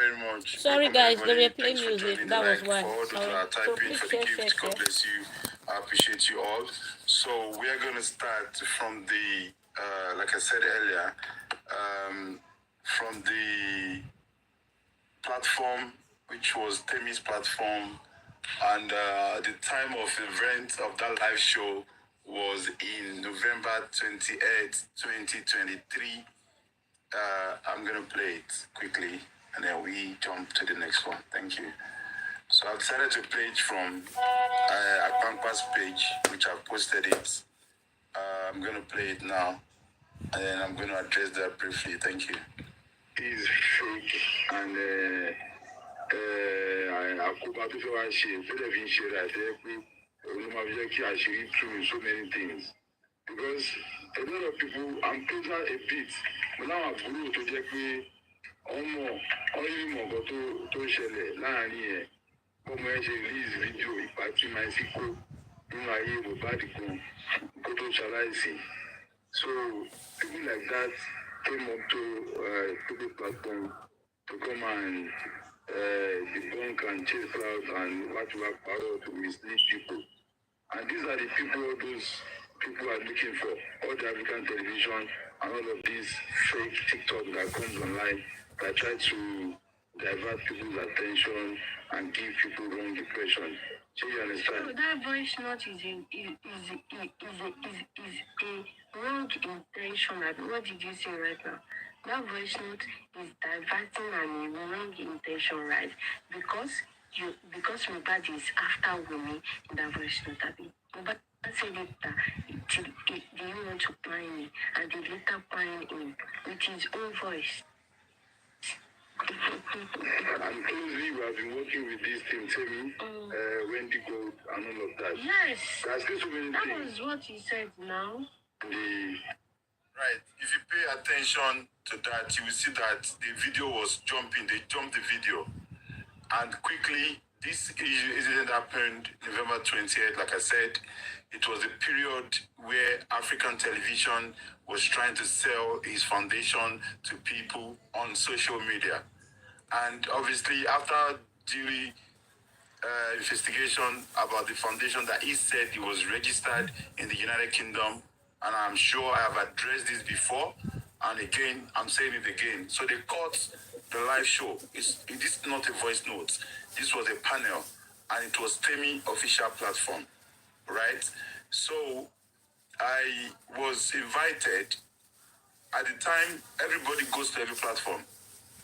very much. Sorry, guys, they were playing Thanks for music. joining That the was like. why. For all those that Sorry. are So typing please for the share, gift, God bless you. I appreciate you all. So we are going to start from the, like I said earlier, from the platform, which was Temi's platform, and the time of event of that live show was in November 28th, 2023. I'm going to play it quickly, and then we jump to the next one. Thank you. So I've decided to play it from Akpankwa's page, which I've posted it. I'm going to play it now, and then I'm going to address that briefly. Thank you. Is fake, and àkóbá tó fẹ́ wá ṣe tó dẹ̀ fi ń ṣe rà tẹ́ pé òun ló máa fi jẹ́ kí àṣírí tú in so many things. Because a lot of people, I'm closer a bit, mo láwọn àbúrò tó jẹ́ pé ọmọ ọyún mọ̀gàn tó ṣẹlẹ̀ láàrin ẹ̀ ọmọ ẹ̀ ṣe release video ìpà tí màá sí kó nínú ayé Mohbad kan kó tó ṣaláìsí. So people like that came up to public platform to come and debunk and chase clouds and what we have power to mislead people. And these are the people those people are looking for. All the African television and all of these fake TikTok that comes online that try to divert people's attention and give people wrong impression. So you understand? So that voice note is a wrong intention. What did you say right now? That voice note is diverting and a wrong intention, right? Because Mohbad is after Wunmi in that voice note. Mohbad said it that they didn't want to pine me, and they later pine him with his own voice. And closely, we have been working with this team, Temi, Wendy Gold, and all of that. Yes. There's still so many things. That was what he said now. Right. If you pay attention to that, you will see that the video was jumping. They jumped the video. And quickly, this incident happened November 28th. Like I said, it was a period where African television was trying to sell his foundation to people on social media. And obviously, after duly investigation about the foundation that he said he was registered in the United Kingdom, and I'm sure I have addressed this before, and again, I'm saying it again. So they caught the live show. It is not a voice note. This was a panel, and it was Temi official platform, right? So I was invited. At the time, everybody goes to every platform.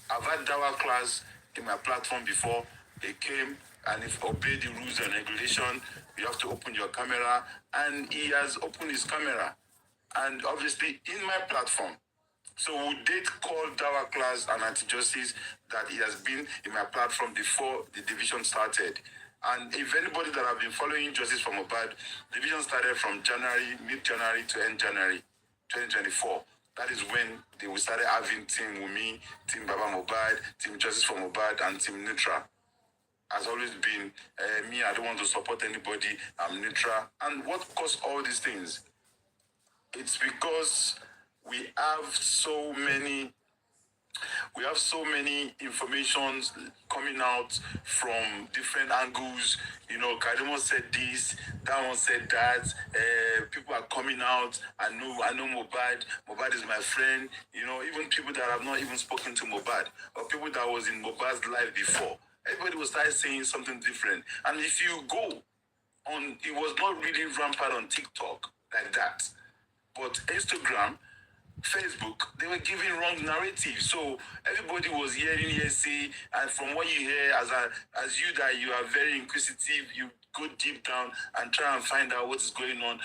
I've had Dawa class in my platform before. They came, and if you obey the rules and regulation, you have to open your camera, and he has opened his camera. And obviously, in my platform. So we did call Dawa class and anti-justice that he has been in my platform before the division started. And if anybody that have been following Justice for Mohbad, division started from January, mid-January to end January 2024. That is when they started having Team Wunmi, Team Baba Mohbad, Team Justice for Mohbad, and Team Neutral. Has always been me. I don't want to support anybody. I'm neutral. And what caused all these things? It's because we have so many informations coming out from different angles. You know, Kadimo said this, that one said that. People are coming out. I know Mohbad. Mohbad is my friend. You know, even people that have not even spoken to Mohbad, or people that was in Mohbad's life before. Everybody will start saying something different. And if you go on, it was not really rampant on TikTok like that. But Instagram, Facebook, they were giving wrong narrative. So everybody was hearing hearsay, and from what you hear, as you that you are very inquisitive, you go deep down and try and find out what is going on.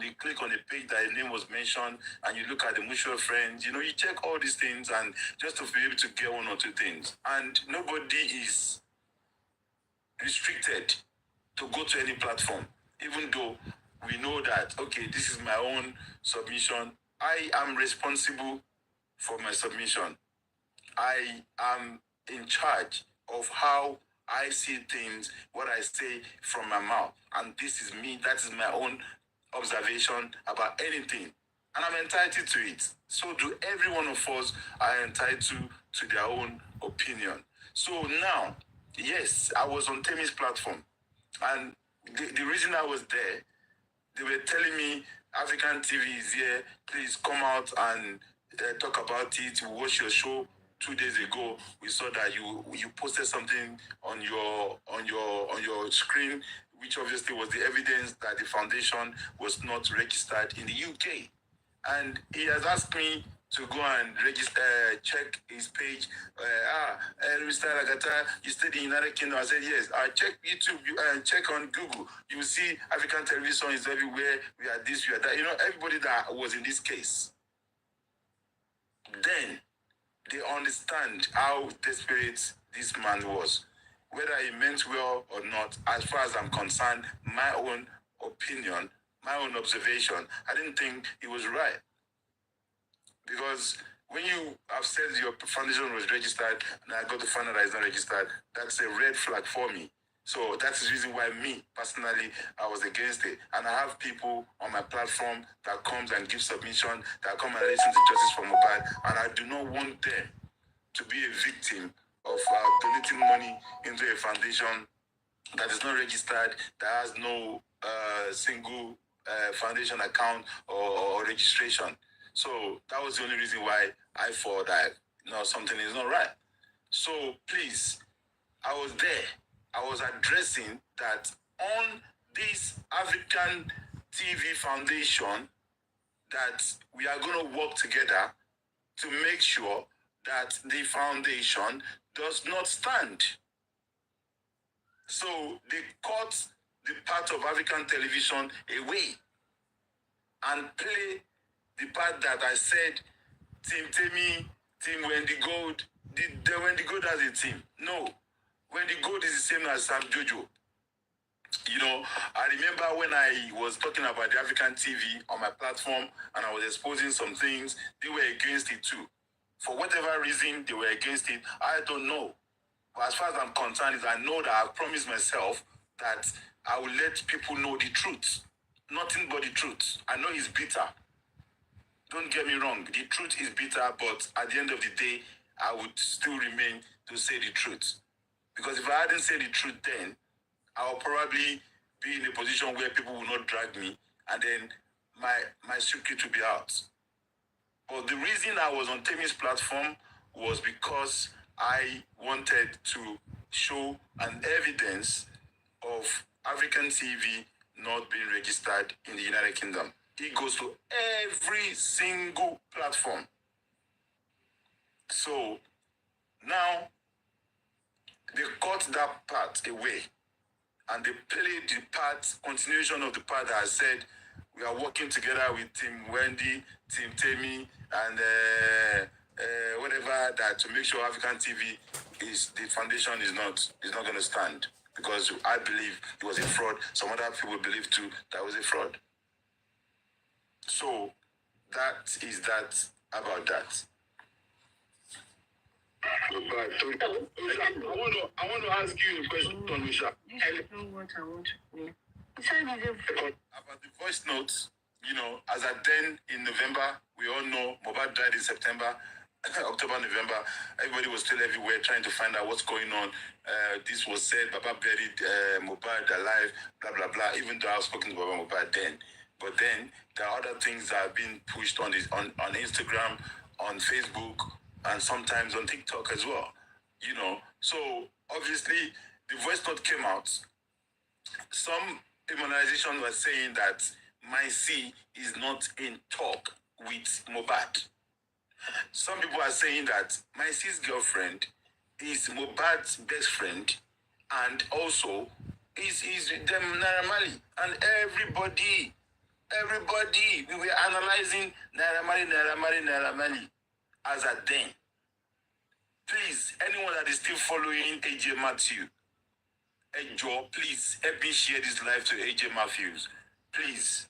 You click on the page that your name was mentioned, and you look at the mutual friends. You know, you check all these things, and just to be able to get one or two things. And nobody is restricted to go to any platform, even though we know that, okay, this is my own submission. I am responsible for my submission. I am in charge of how I see things, what I say from my mouth. And this is me, that is my own observation about anything. And I'm entitled to it. So do every one of us are entitled to their own opinion. So now, yes, I was on Temi's platform, and the reason I was there, they were telling me African TV is here. Please come out and talk about it. We watched your show 2 days ago. We saw that you posted something on your screen, which obviously was the evidence that the foundation was not registered in the UK. And he has asked me to go and register, check his page. Mr. Lagata, you stayed in the United Kingdom. I said, yes. I check YouTube and check on Google. You see African television is everywhere. We are this, we are that. You know, everybody that was in this case. Then they understand how desperate this man was. Whether he meant well or not, as far as I'm concerned, my own opinion, my own observation, I didn't think it was right. Because when you have said your foundation was registered and I got to find out that it's not registered, that's a red flag for me. So that's the reason why me, personally, I was against it. And I have people on my platform that comes and give submission, that come and listen to Justice for Mohbad, and I do not want them to be a victim of donating money into a foundation that is not registered, that has no single foundation account or registration. So that was the only reason why I thought that something is not right. So please, I was there. I was addressing that on this African TV foundation, that we are going to work together to make sure that the foundation does not stand. So they cut the part of African television away and play the part that I said, Team Temi, Team Wendy Gold. The Wendy Gold has a team. No. Wendy Gold is the same as Sam Jojo. You know, I remember when I was talking about the African TV on my platform and I was exposing some things, they were against it too. For whatever reason, they were against it. I don't know. But as far as I'm concerned, is I know that I've promised myself that I will let people know the truth. Nothing but the truth. I know it's bitter. Don't get me wrong. The truth is bitter, but at the end of the day, I would still remain to say the truth. Because if I hadn't said the truth then, I'll probably be in a position where people will not drag me, and then my secret will be out. But the reason I was on Temi's platform was because I wanted to show an evidence of African TV not being registered in the United Kingdom. It goes to every single platform. So now they cut that part away and they played the part, continuation of the part that I said we are working together with Team Wendy, Team Temi, and whatever, that to make sure African TV the foundation is not going to stand, because I believe it was a fraud. Some other people believe too that was a fraud. So that is that about that. I want to ask you a question, Tonisha. What I want to know. About the voice notes, as at then in November, we all know Mohbad died in September, October, November. Everybody was still everywhere trying to find out what's going on. This was said, Baba buried Mohbad alive, blah, blah, blah, even though I was spoken to Baba Mohbad then. But then there are other things that have been pushed on Instagram, on Facebook, and sometimes on TikTok as well. So obviously the voice note came out. Some immunization was saying that my C is not in talk with Mohbad. Some people are saying that my C's girlfriend is Mohbad's best friend, and also is them Naira Marley, and everybody, we were analyzing Naira Marley as at then. Please, anyone that is still following AJ Matthew, Joe, please help me share this live to AJ Matthews. Please,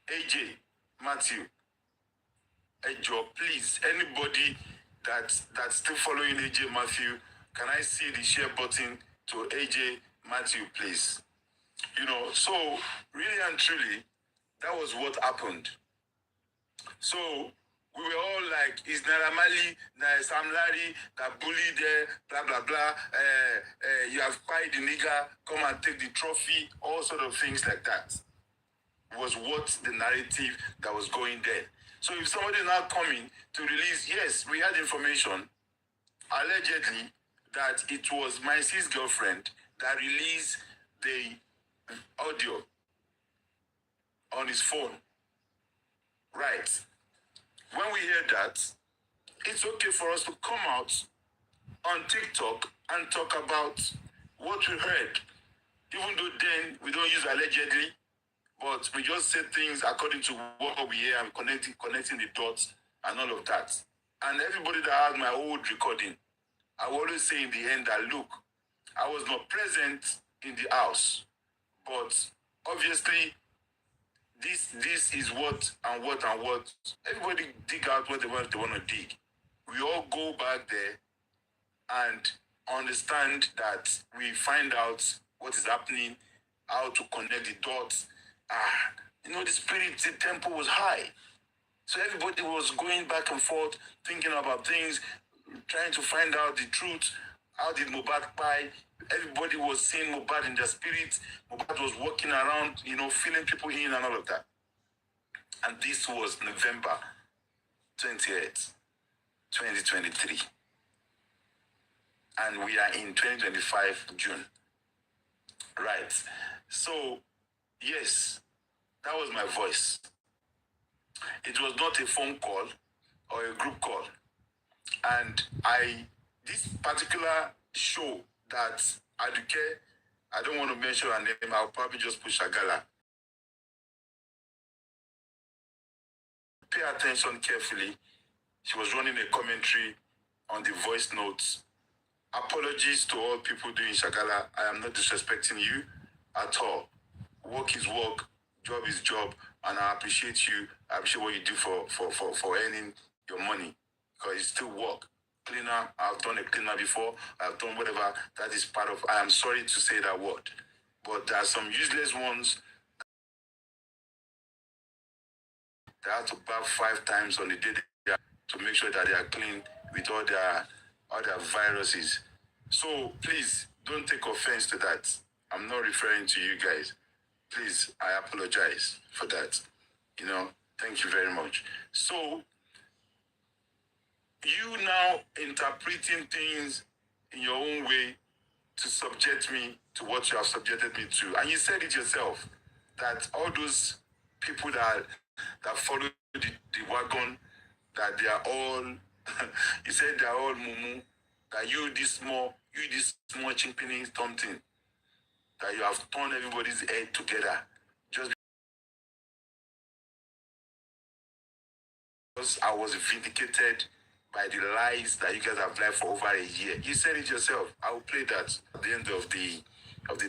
AJ Matthew, Joe, please, anybody that's still following AJ Matthew, can I see the share button to AJ Matthew, please? So really and truly, that was what happened. So we were all like, is Naira Marley, Sam Larry, that bully there, blah, blah, blah. You have pied the nigger, come and take the trophy, all sort of things like that. Was what the narrative that was going there. So if somebody is now coming to release, yes, we had information, allegedly, that it was my sis girlfriend that released the audio on his phone. Right. When we hear that, it's okay for us to come out on TikTok and talk about what we heard. Even though then we don't use allegedly, but we just say things according to what we hear and connecting the dots and all of that. And everybody that has my old recording, I will always say in the end that, look, I was not present in the house, but obviously this is what. Everybody dig out what they want to dig. We all go back there and understand that we find out what is happening, how to connect the dots. The spirit, the tempo was high. So everybody was going back and forth, thinking about things, trying to find out the truth. How did Mohbad buy? Everybody was seeing Mohbad in their spirit. Mohbad was walking around, filling people in and all of that. And this was November 28th, 2023. And we are in 2025 June. Right. So, yes, that was my voice. It was not a phone call or a group call. And this particular show that Aduke, I don't want to mention her name, I'll probably just put Shagala. Pay attention carefully. She was running a commentary on the voice notes. Apologies to all people doing Shagala. I am not disrespecting you at all. Work is work, job is job, and I appreciate you. I appreciate what you do for earning your money, because it's still work. Cleaner, I've done a cleaner before, I've done whatever. That is part of, I am sorry to say that word, but there are some useless ones that have to bath 5 times on the day to make sure that they are clean with all their viruses. So please don't take offense to that. I'm not referring to you guys. Please, I apologize for that. Thank you very much. So you now interpreting things in your own way to subject me to what you have subjected me to. And you said it yourself, that all those people that follow the wagon, that they are all, you said they are all mumu, that you this small chimpini something, that you have turned everybody's head together just because I was vindicated by the lies that you guys have lied for over a year. You said it yourself. I will play that at the end of the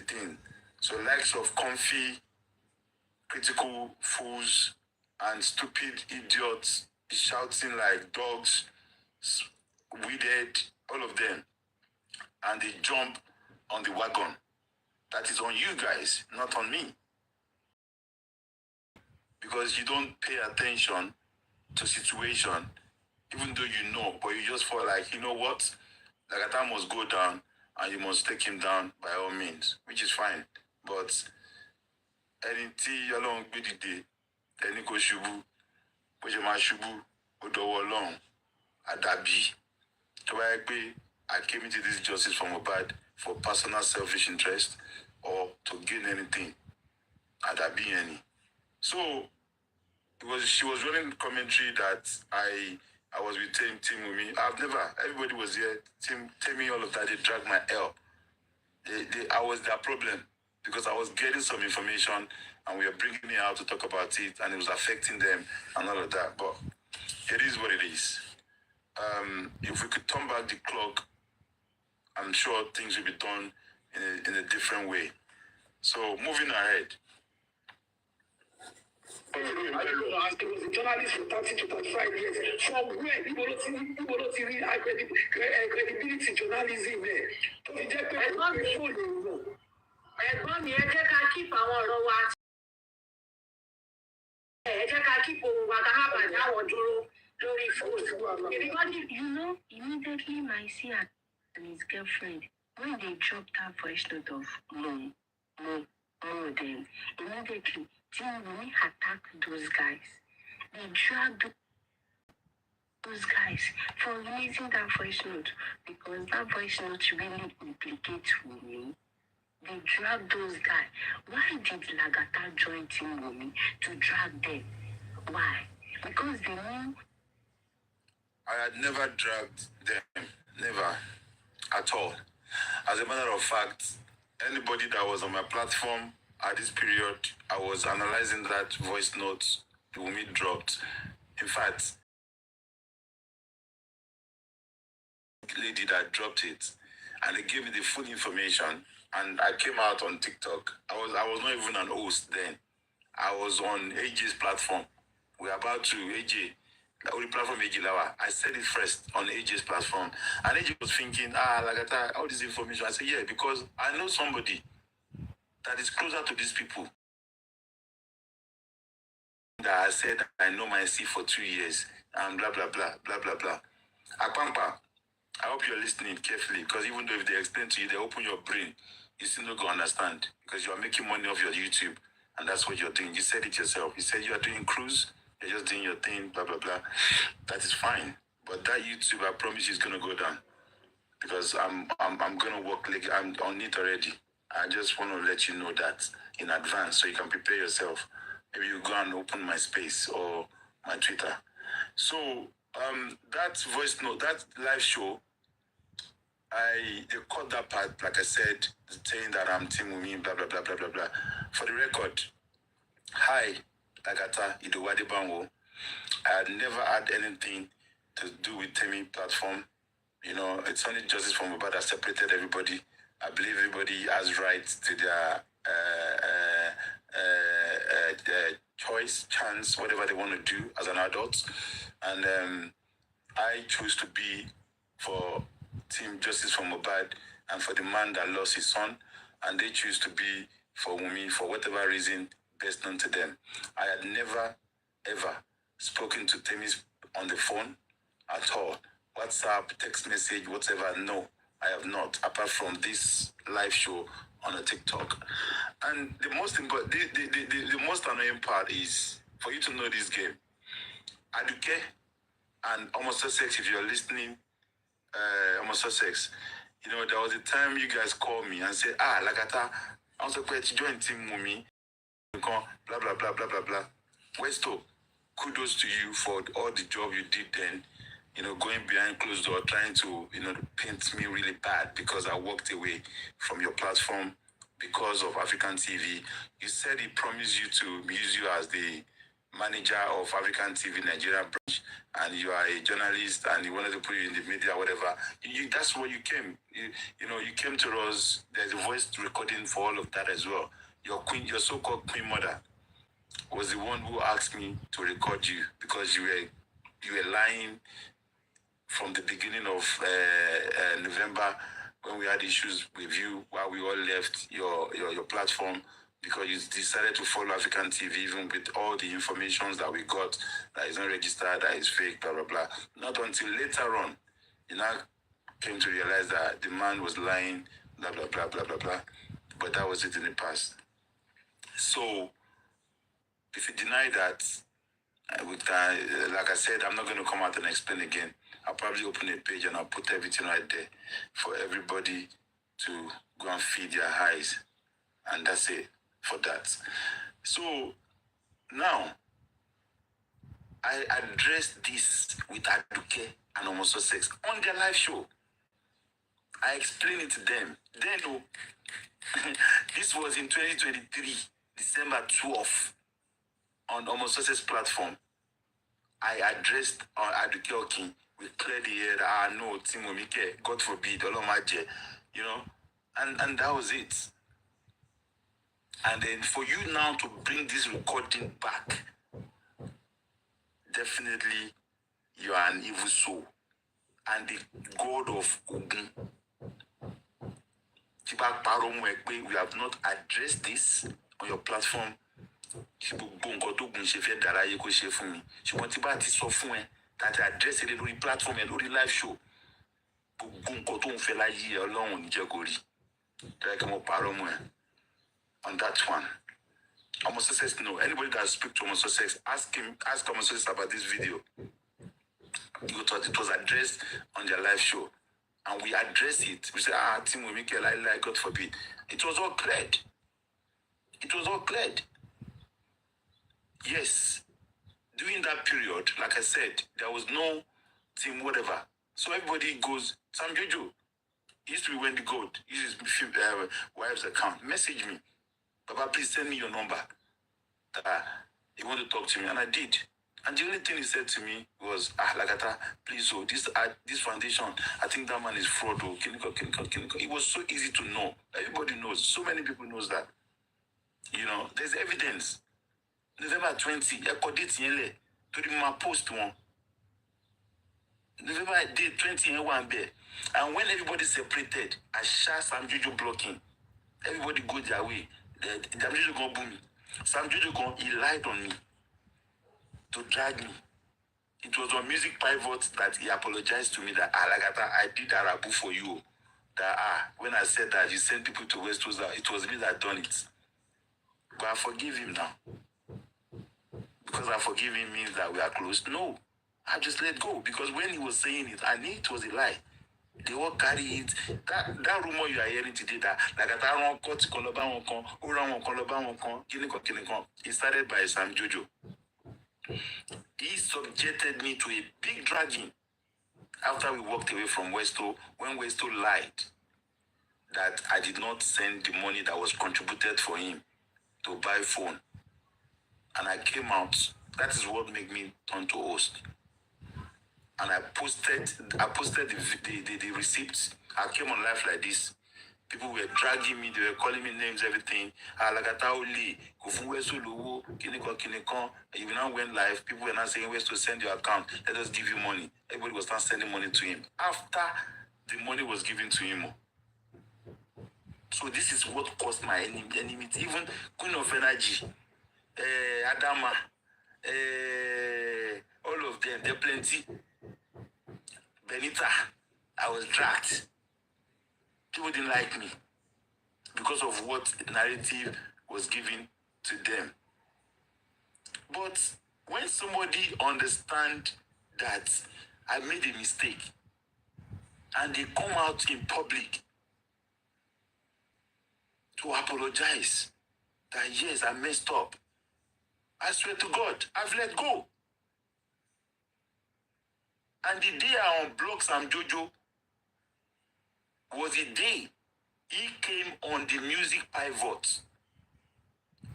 thing. So likes of comfy, critical fools, and stupid idiots shouting like dogs, weeded, all of them. And they jump on the wagon. That is on you guys, not on me. Because you don't pay attention to situation, even though you know, but you just feel like, you know what? Lagata must go down, and you must take him down by all means, which is fine. But anything along with the day, any go shubu, bojema shubu, odowo long, adabi. So I came into this justice from Mohbad for personal selfish interest or to gain anything. Adabi any. So she was running commentary that I was with Team with me. I've never. Everybody was here. Tell me all of that. They dragged my L. I was their problem because I was getting some information and we were bringing it out to talk about it, and it was affecting them and all of that. But it is what it is. If we could turn back the clock, I'm sure things will be done in a different way. So moving ahead. I was a journalist for 30 to 35 years. From where people don't see credibility journalism there. Ẹ̀gbọ́n mi, ẹ jẹ́ ká keep àwọn ọ̀rọ̀ wa. Ẹ jẹ́ ká keep ohun wa ká má bàa dáwọ́ dúró lórí Immediately my see and his girlfriend, when they dropped that voice note of no, then immediately Team Wumi attacked those guys. They dragged those guys for releasing that voice note because that voice note really implicates Wumi. They dragged those guys. Why did Lagata join Team Wumi to drag them? Why? Because they knew. I had never dragged them. Never. At all. As a matter of fact, anybody that was on my platform at this period, I was analyzing that voice note Wumi dropped. In fact, lady that dropped it, and they gave me the full information, and I came out on TikTok. I was not even an host then. I was on AJ's platform. We're about to AJ. The only platform AJ Lawa. I said it first on AJ's platform. And AJ was thinking, Lagata, all this information. I said, yeah, because I know somebody that is closer to these people. That I said I know my C for 2 years and blah blah blah blah blah blah. Akpampa, I hope you're listening carefully, because even though if they explain to you, they open your brain, you still not gonna understand, because you are making money off your YouTube, and that's what you're doing. You said it yourself. You said you are doing cruise, you're just doing your thing, blah blah blah. That is fine, but that YouTube, I promise you, is gonna go down, because I'm gonna work like I'm on it already. I just want to let you know that in advance, so you can prepare yourself. Maybe you go and open my space or my Twitter. So that voice note, that live show, they cut that part, like I said, saying that I'm Team Wumi, blah blah blah blah blah blah. For the record, hi, Lagata Iduwade Banwo. I had never had anything to do with Temi platform. You know, it's only Justice for Mohbad that separated everybody. I believe everybody has rights to their choice, chance, whatever they want to do as an adult. And I chose to be for Team Justice for Mohbad and for the man that lost his son, and they choose to be for Wumi for whatever reason best known to them. I had never, ever spoken to Temis on the phone at all. WhatsApp, text message, whatever, no, I have not, apart from this live show on a TikTok. And the most important, the most annoying part is for you to know this game. Aduke and Almost Sussex, if you're listening, Almost Sussex, you know, there was a time you guys called me and said, Lagata, I'm so glad you joined Team Wumi, blah, blah, blah, blah, blah, blah. Westo, kudos to you for all the job you did then, you know, going behind closed door, trying to, you know, paint me really bad because I walked away from your platform because of African TV. You said he promised you to use you as the manager of African TV Nigeria branch, and you are a journalist, and he wanted to put you in the media, whatever. That's where you came. You know, you came to us. There's a voice recording for all of that as well. Your queen, your so-called queen mother, was the one who asked me to record you because you were lying from the beginning of November, when we had issues with you, while we all left your platform, because you decided to follow African TV, even with all the information that we got that is not registered, that is fake, blah blah blah. Not until later on, you now came to realize that the man was lying, blah blah blah blah blah blah. But that was it in the past. So if you deny that, like I said, I'm not going to come out and explain again. I'll probably open a page and I'll put everything right there for everybody to go and feed their eyes. And that's it for that. So now, I addressed this with Aduke and Almost Sussex on their live show. I explained it to them. Then, this was in 2023, December 12th, on Almost Sussex platform. I addressed Aduke Okin. We cleared the air. No, Team Wumi, God forbid, Olomaje, you know, and that was it. And then for you now to bring this recording back, definitely you are an evil soul. And the God of Ogun, we have not addressed this on your platform. Ṣùgbọ́n nǹkan tó gun ṣe fẹ́ dára yẹ kó ṣe fún mi. Ṣùgbọ́n tí bá ti sọ fún ẹ, that address a lórí platform and lórí live show. Gbogbo nǹkan tó ń fẹ́ láyé Ọlọ́run ní jẹ́ kó rí. Tẹ́lẹ̀ kí mo parọ́ mọ́ ẹ. On that one. Homo Success, no. Anybody that speak to Homo Success, ask Homo Success about this video. It was addressed on their live show. And we address it. We say, Team will make a lie, God forbid. It was all cleared. It was all cleared. Yes. During that period, like I said, there was no team, whatever. So everybody goes, Sam Jojo, he used to be Wendy Gold. He used to be wife's account. Message me. Baba, please send me your number. You want to talk to me? And I did. And the only thing he said to me was, Lagata, please, this foundation, I think that man is fraud. It was so easy to know. Everybody knows. So many people knows that. You know, there's evidence. November 20, I called it to my post one. November 20, and when everybody separated, I shot Sam Jojo blocking. Everybody go their way. Sam Jojo gonna boom me. Sam Jojo he lied on me to drag me. It was on Music Pivot that he apologized to me that Lagata, I did Arabu for you. That when I said that you sent people to West Coast, it was me that done it. But I forgive him now. Because I forgive him means that we are close. No. I just let go. Because when he was saying it, I knew it was a lie. They all carry it. That rumor you are hearing today, that it started by Sam Jojo. He subjected me to a big dragging after we walked away from Westo, when Westo lied that I did not send the money that was contributed for him to buy phone. And I came out. That is what made me turn to host. And I posted the receipts. I came on live like this. People were dragging me, they were calling me names, everything. Lagata Oli, Kufuwesu Luwu, Kiniko. Even now went live, people were not saying where's to send your account. Let us give you money. Everybody was not sending money to him. After the money was given to him. So this is what caused my enemy. Even Queen of Energy, Adama, all of them, they're plenty. Benita, I was dragged. People didn't like me because of what narrative was given to them. But when somebody understands that I made a mistake and they come out in public to apologize that yes, I messed up, I swear to God, I've let go. And the day I unblocked Sam Jojo was the day he came on the Music Pivot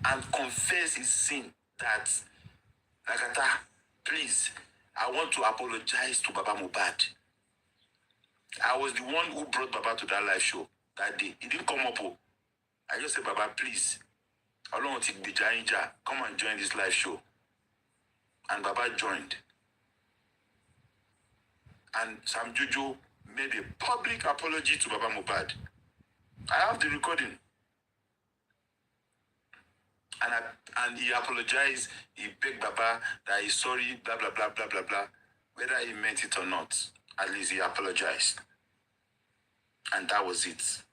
and confessed his sin that, Lagata, please, I want to apologize to Baba Mohbad. I was the one who brought Baba to that live show that day. He didn't come up. I just said, Baba, please, I don't want to be Jainja. Come and join this live show. And Baba joined. And Sam Jojo made a public apology to Baba Mohbad. I have the recording. And he apologized. He begged Baba that he's sorry, blah, blah, blah, blah, blah, blah. Whether he meant it or not, at least he apologized. And that was it.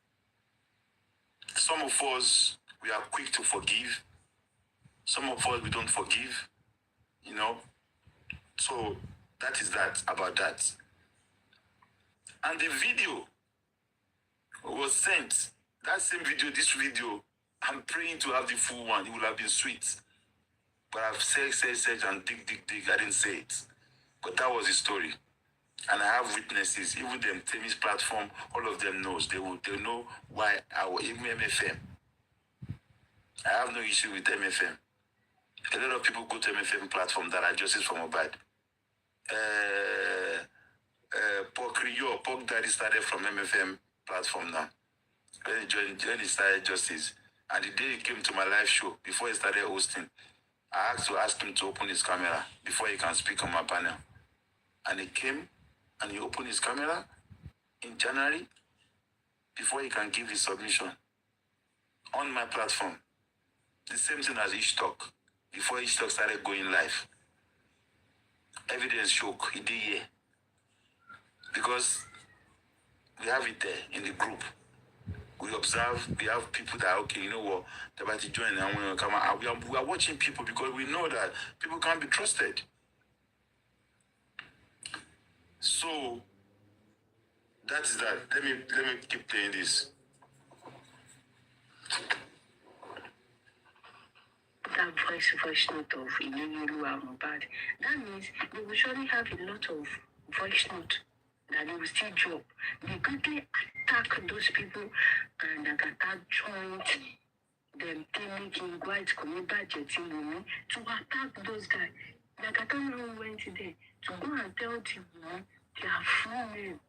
Some of us, we are quick to forgive. Some of us, we don't forgive. You know? So that is that, about that. And the video was sent. That same video, this video, I'm praying to have the full one. It would have been sweet. But I've said, and dig. I didn't say it. But that was the story. And I have witnesses. Even them, Temi's platform, all of them knows. They know why even MFM. I have no issue with MFM. A lot of people go to MFM platform that are justice for Mohbad. Pork Daddy started from MFM platform now. When he started Justice, and the day he came to my live show, before he started hosting, I had to ask him to open his camera before he can speak on my panel. And he came and he opened his camera in January before he can give his submission on my platform. The same thing as Ish Talk, before Ish Talk started going live. evidence shock, he did here. Because we have it there in the group. We observe, we have people that, okay, you know what, they're about to join and we come out. We are watching people because we know that people can't be trusted. So that is that. Let me keep playing this. That voice note of Ileolu and Mohbad. That means they will surely have a lot of voice note that they will still drop. They quickly attack those people and Lagata joined them making white Mohbad Jetting to attack those guys. Lagata now went there to go and tell them their full name.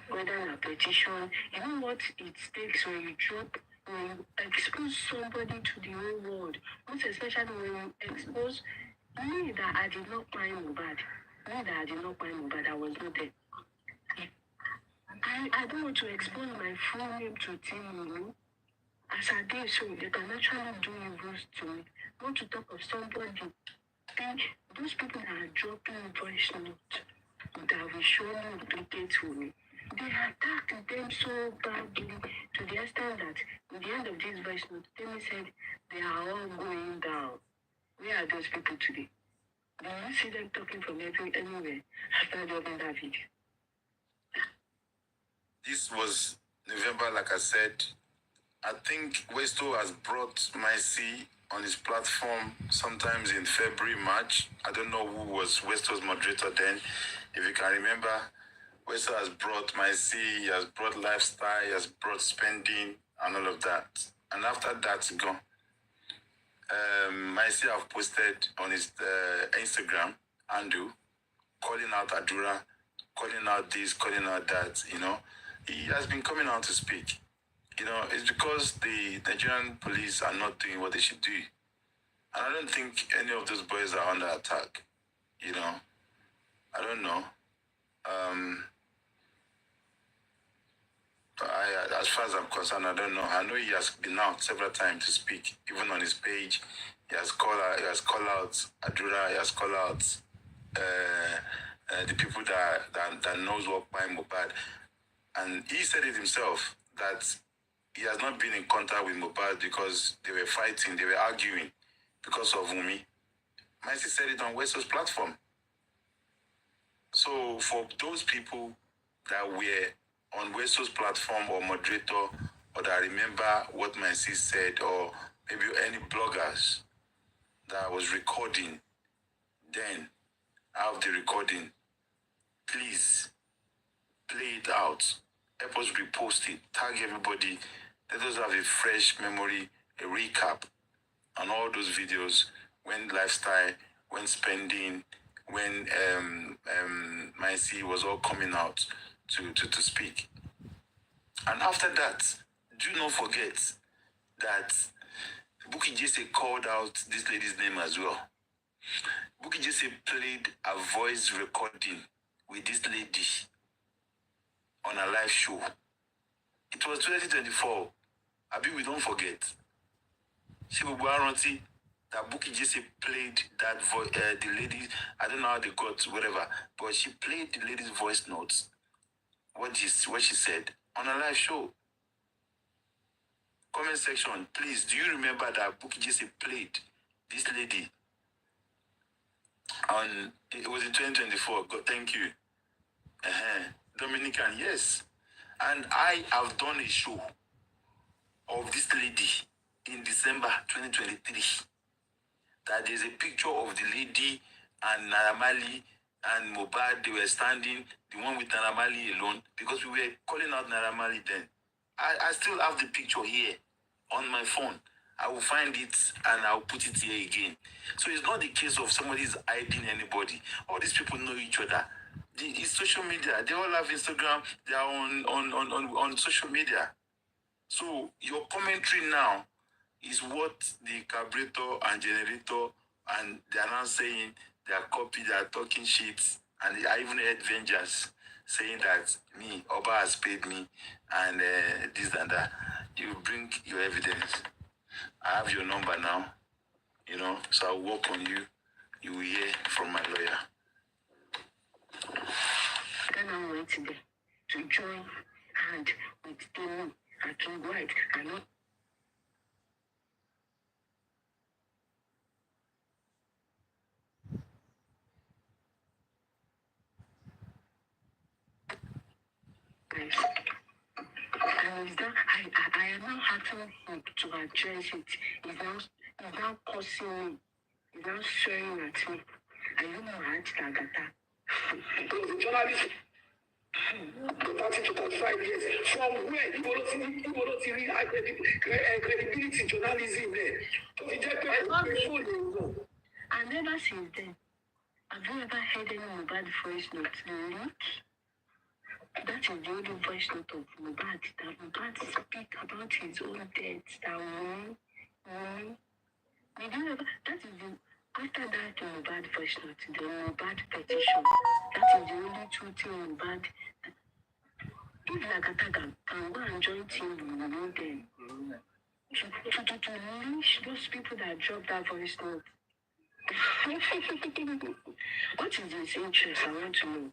Whether a petition, you know what it takes when you drop, when you expose somebody to the whole world, most especially when you expose me that I did not find Mohbad. I was not there. I don't want to expose my full name to Team as I did so they can actually do evils to me. Not to talk of somebody. Those people that are dropping voice note that will surely implicate to me. They attacked them so badly to the extent that at the end of this voice note, Temi said they are all going down. Where are those people today? Do you see them talking from anywhere after dropping that video? This was November, like I said. I think Westo has brought Myci on his platform sometimes in February, March. I don't know who was Westo's moderator then. If you can remember, Westo has brought Myci, he has brought lifestyle, he has brought spending and all of that. And after that's gone. Myci have posted on his Instagram, Andu, calling out Adura, calling out this, calling out that, you know. He has been coming out to speak. You know, it's because the Nigerian police are not doing what they should do. And I don't think any of those boys are under attack. You know, I don't know. As far as I'm concerned, I don't know. I know he has been out several times to speak, even on his page. He has called out Adura, he has called out the people that knows what by Mohbad. And he said it himself that he has not been in contact with Mohbad because they were fighting, they were arguing because of Wunmi. Myci said it on Westo's platform. So for those people that were on Westo's platform or moderator, or that remember what Myci said, or maybe any bloggers that was recording, then have the recording, please play it out. Help us repost it, tag everybody. Let us have a fresh memory, a recap on all those videos when lifestyle, when spending, when Myci was all coming out to speak. And after that, do not forget that Bukky Jesse called out this lady's name as well. Bukky Jesse played a voice recording with this lady on a live show. It was 2024. Abi, we don't forget. Shibubu that Bukky Jesse played that voice, the lady, I don't know how they got, whatever, but she played the lady's voice notes, what she said, on a live show. Comment section, please, do you remember that Bukky Jesse played this lady on, it was in 2024, God, thank you. Dominican, yes. And I have done a show of this lady in December 2023. That there's a picture of the lady and Naira Marley and Mohbad. They were standing, the one with Naira Marley alone, because we were calling out Naira Marley then. I still have the picture here on my phone. I will find it and I'll put it here again. So it's not the case of somebody's hiding anybody. All these people know each other. It's social media. They all have Instagram. They are on social media. So your commentary now is what the carburetor and generator, and they are now saying they are copying, they are talking shit, and I even heard Vengers saying that me, Oba has paid me, and this and that. You bring your evidence. I have your number now, you know, so I'll work on you. You will hear from my lawyer. Then I went there to join hand with Tony and King White and all. And it's now, I am now having him to address it. He's now cursing me. He's now swearing at me. I don't know how to Lagata. Because the journalist 30 to 35 years. From where you will see credibility journalism there. And ever since then, have you ever heard any Mohbad voice note leak? That is the only voice note of Mohbad. That Mohbad speak about his own death. Did you ever? That is the after that Mohbad voice note, the Mohbad petition. That is the only two things Mohbad. If Lagata can go and join team, we will know them. To lynch those people that dropped that voice note. What is his interest? I want to know.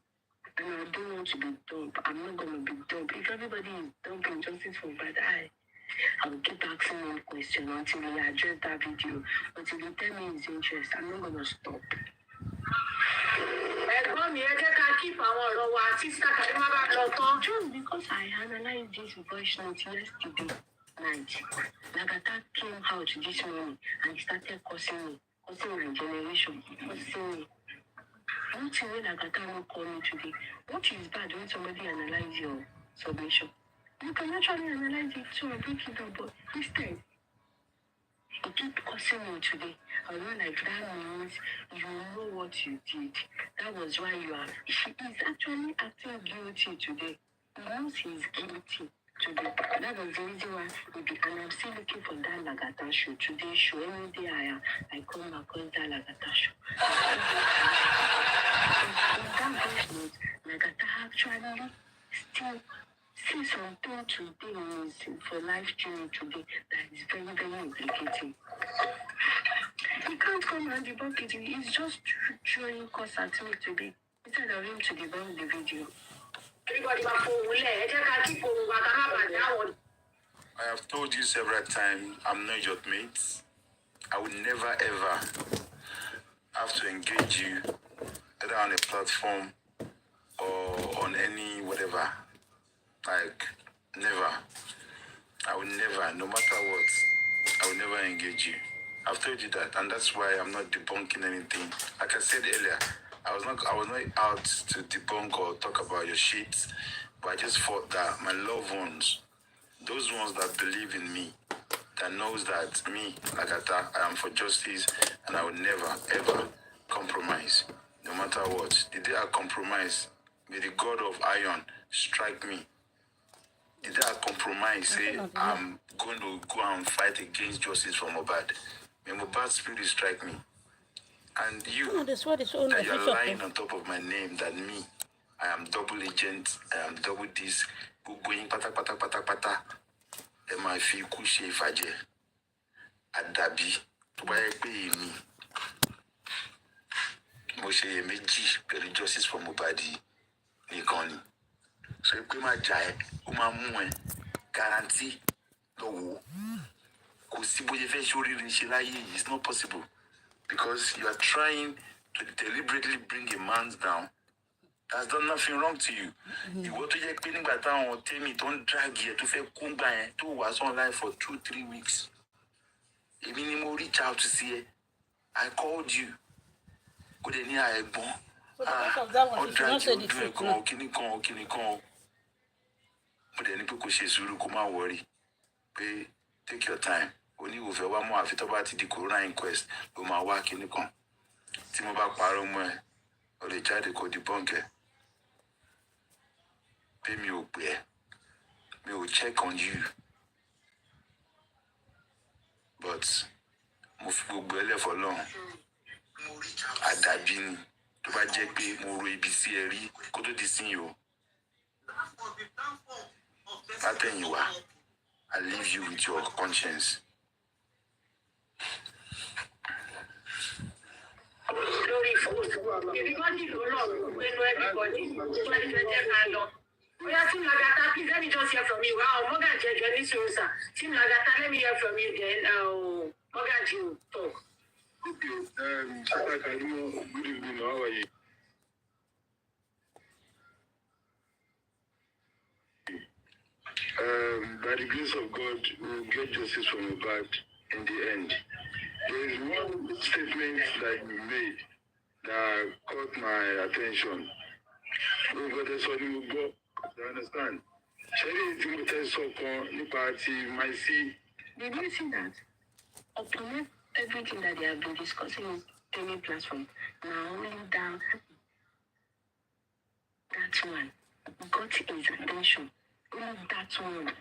And I don't want to be dumb. I'm not going to be dumb. If everybody is dumping justice for bad I will keep asking him questions until he address that video. Until he tell me his interest. I'm not going to stop. Just because I analyzed this voice note yesterday night, Lagata came out this morning and he started cursing me. Cursing my generation. Cursing me. Nothing when Lagata will call me today. What is bad when somebody analyze your submission? You can actually analyze it too and break it up, but instead, you keep cursing me today. I know like that means you know what you did. That was why you are. She is actually acting guilty today. He knows he's guilty today. That was the reason why and I'm still looking for that Lagata show. Today's show, any day I come across that Lagata show. In that voice note, Lagata actually still see something today for life journey today that is very, very implicating. He can't come and debunk it. He's just throwing curse at me today instead of him to debunk the video. I have told you several times, I'm not your mate. I would never ever have to engage you either on a platform or on any whatever. Like, never. I will never, no matter what, I will never engage you. I've told you that, and that's why I'm not debunking anything. Like I said earlier, I was not out to debunk or talk about your shit, but I just thought that my loved ones, those ones that believe in me, that knows that me, Lagata, I am for justice, and I will never, ever compromise, no matter what. The day I compromise, may the God of iron strike me. The day I compromise, say I'm going to go and fight against justice for Mohbad, may Mohbad's spirit strike me. And you, that you're lying on top of my name, that me, I am double agent, I am double this, going pata. My fee couche faje. Adabi. Why pay me? Moshe meji, very justice for Mohbad. Nikoni. So if you my jai, mwe, guarantee, no. It's not possible. Because you are trying to deliberately bring a man down. Has done nothing wrong to you. You go to your clinic by town or tell me don't drag here to feel kumba to was online for 2-3 weeks. Even if you reach out to see it, I called you. Good any I born. Drag you do a call, kini. But then people say Zulu come worry. Pay take your time. When you over one more after about the corona inquest, you ma work in the con. Timoba Paromwe or the child called the bunker. Pay me up there. We will check on you. But move for long. Adabin to buy JP more ABC go to this thing you. Pattern you are. I leave you with your conscience. Glory Everybody go long, we know everybody. We are Team Lagata, please let me just hear from you. Wow, Morgan Jenny Sosa. Team Lagata, let me hear from you then. Morgan, you talk. Okay, good evening, how are you? By the grace of God, we'll get justice from Mohbad in the end. There is one statement that you made that caught my attention. You understand? Did you see that? Upon everything that they have been discussing on any platform, now only down that one got his attention. Only that one.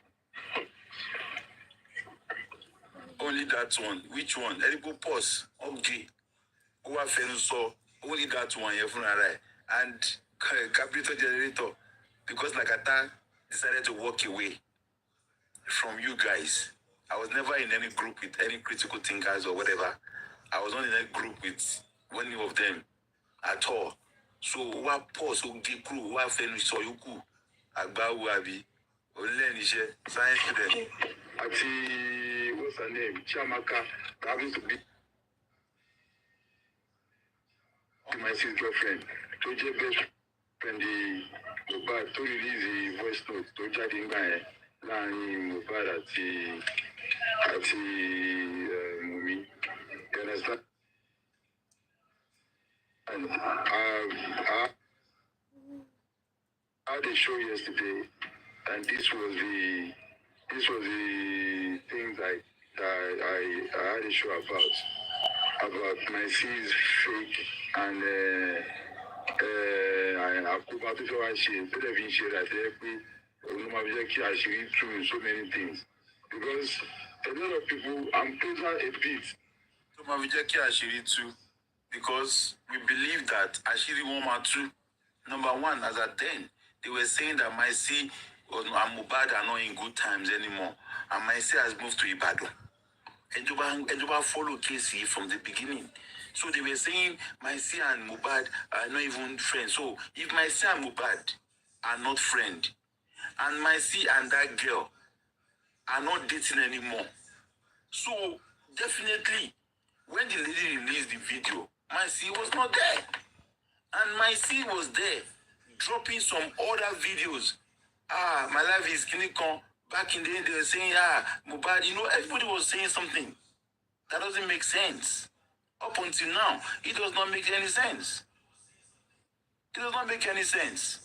Only that one. Which one? Let me go pause. Okay. Who are so only that one here from and capital generator. Because Lagata decided to walk away from you guys. I was never in any group with any critical thinkers or whatever. I was not in any group with any of them at all. So what pause who give crew, what fenu so you cool. Agba Wabi. Olenisha, science to them. Ati, what's her name? Chamaka, having to be my sister's girlfriend. To J best friend the Mohbad to release the voice note to Jadi Mbaye. Láàrin Mohbad àti Mumi. You understand? And I had a show yesterday, and this was the thing that I had a show about my C's fake and Akuba to show she television share that actually true in so many things. Because a lot of people, I'm closer a bit to Mavijaki Ashiri too, because we believe that Ashiri Woman too, number one, as at then, they were saying that my C and Mohbad are not in good times anymore. And my C has moved to Ibadan. And Juba followed Casey from the beginning. So they were saying my C and Mohbad are not even friends. So if my C and Mohbad are not friends, and my C and that girl are not dating anymore, so definitely when the lady released the video, my C was not there. And my C was there, dropping some other videos. My life is clinical. Back in the day, they were saying, Mohbad, everybody was saying something. That doesn't make sense. Up until now, it does not make any sense. It does not make any sense.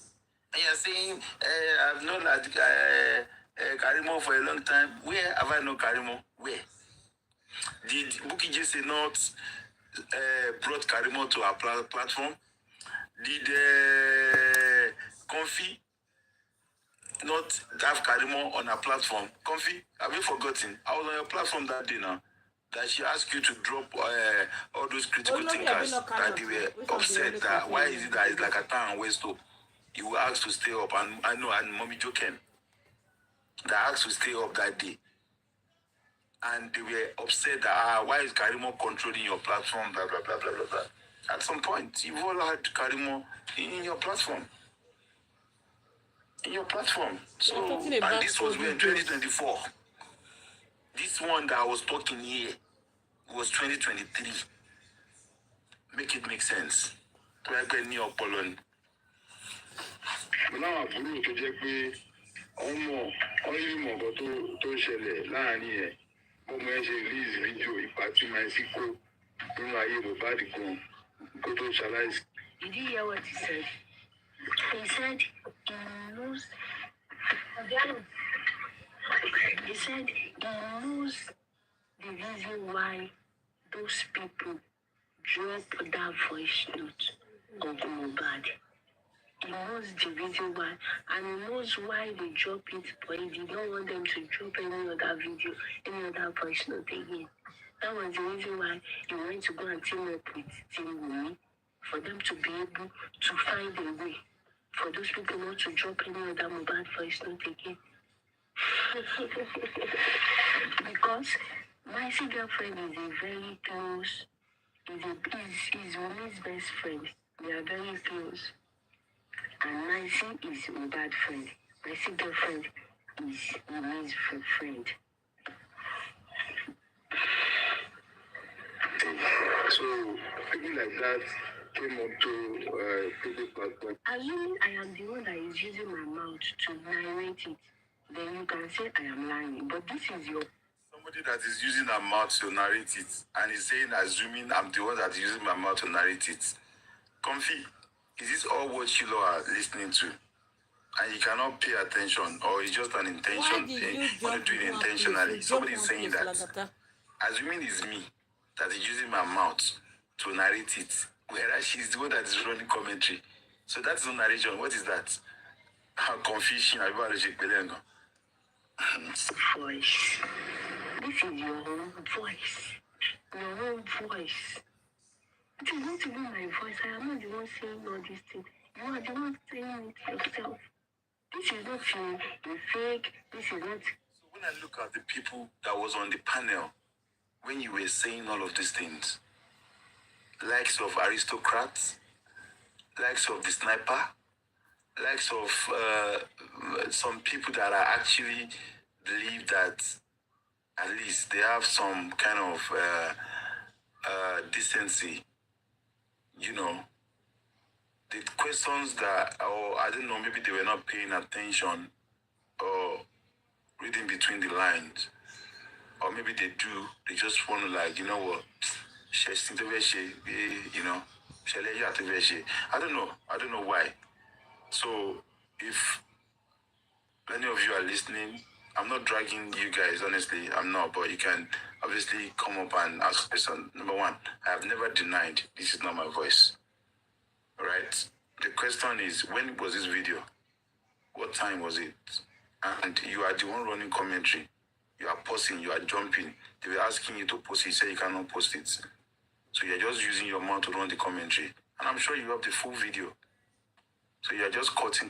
And you're saying, I've known that Karimo for a long time. Where have I known Karimo? Where? Did Buki Jesse not brought Karimo to our platform? Did Comfy not have Karimo on our platform? Comfy, have you forgotten? I was on your platform that day now. That she asked you to drop all those critical thinkers that they were upset that why is it that it's like a town West Hope? You were asked to stay up, and I know, and Mommy Joken that asked to stay up that day. And they were upset that why is Karimo controlling your platform, blah, blah, blah, blah, blah, blah. At some point, you've all had Karimo in your platform. In your platform. So, and this was when 2024. This one that I was talking here was 2023. Make it make sense. To help any of Poland. Now I'm going to check me only more to share láàrin ẹ̀. Ọmọ ẹ ṣe release video ìpàtí máa sí kó nínú ayé Mohbad kan kó tó ṣaláìsí. Did you hear what he said? He said he knows the reason why those people dropped that voice note of Mohbad. He knows the reason why, and he knows why they drop it, but he did not want them to drop any other video, any other voice note again. That was the reason why he went to go and team up with Team Wumi, for them to be able to find a way for those people not to drop any other Mohbad voice note again. Because my girlfriend is a very close He's Wumi's best friend. They are very close. And Nancy is Mohbad's friend. Nancy's girlfriend is Wumi's friend. So people like that came up to public platform. Assuming I am the one that is using my mouth to narrate it, then you can say I am lying. But this is your... Somebody that is using her mouth to narrate it and is saying, assuming I'm the one that is using my mouth to narrate it. Comfy, is this all what you are listening to? And you cannot pay attention, or it's just an intention thing, want to do it intentionally. Somebody is saying that, Lagata. assuming it's me that is using my mouth to narrate it, whereas she's the one that is running commentary. So that's no narration. What is that? How confusing. voice. This is your own voice. Your own voice. It is not even my voice. I am not the one saying all these things. You are the one saying it yourself. This is not a fake. This is not... So when I look at the people that was on the panel, when you were saying all of these things, likes of aristocrats, likes of the sniper, likes of some people that are actually believe that at least they have some kind of decency, you know, the questions that, or I don't know, maybe they were not paying attention or reading between the lines, or maybe they do, they just want to, like, you know what, you know, I don't know why. So if any of you are listening, I'm not dragging you guys, honestly, I'm not, but you can obviously come up and ask question. Number one, I have never denied this is not my voice. Right? The question is, when was this video? What time was it? And you are the one running commentary. You are posting, you are jumping. They were asking you to post it. You say you cannot post it. So you're just using your mouth to run the commentary. And I'm sure you have the full video. So you're just cutting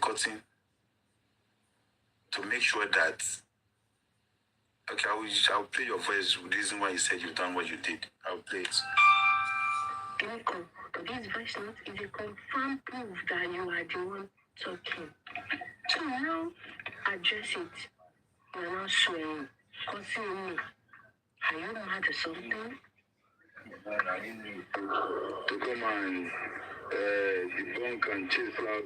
to make sure that, okay, I'll play your voice. The reason why you said you've done what you did. I'll play it. This voice note is a confirmed proof that you are the one talking. So now address it. You're not swearing. Causing me. Are you mad or something? To come and debunk and chase flag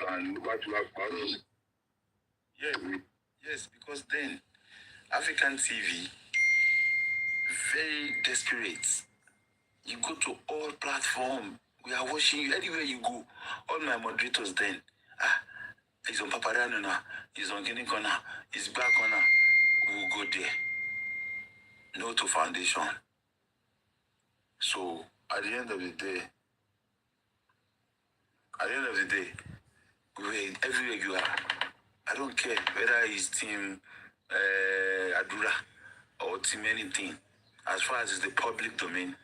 and back to back parties. Yes, because then African TV, very desperate. You go to all platforms. We are watching you anywhere you go. All my moderators then. He's on Papadano now. He's on Guinea Corner. He's back on now. We'll go there. No to foundation. So at the end of the day, everywhere you are, I don't care whether it's team Adura or team anything. As far as it's the public domain,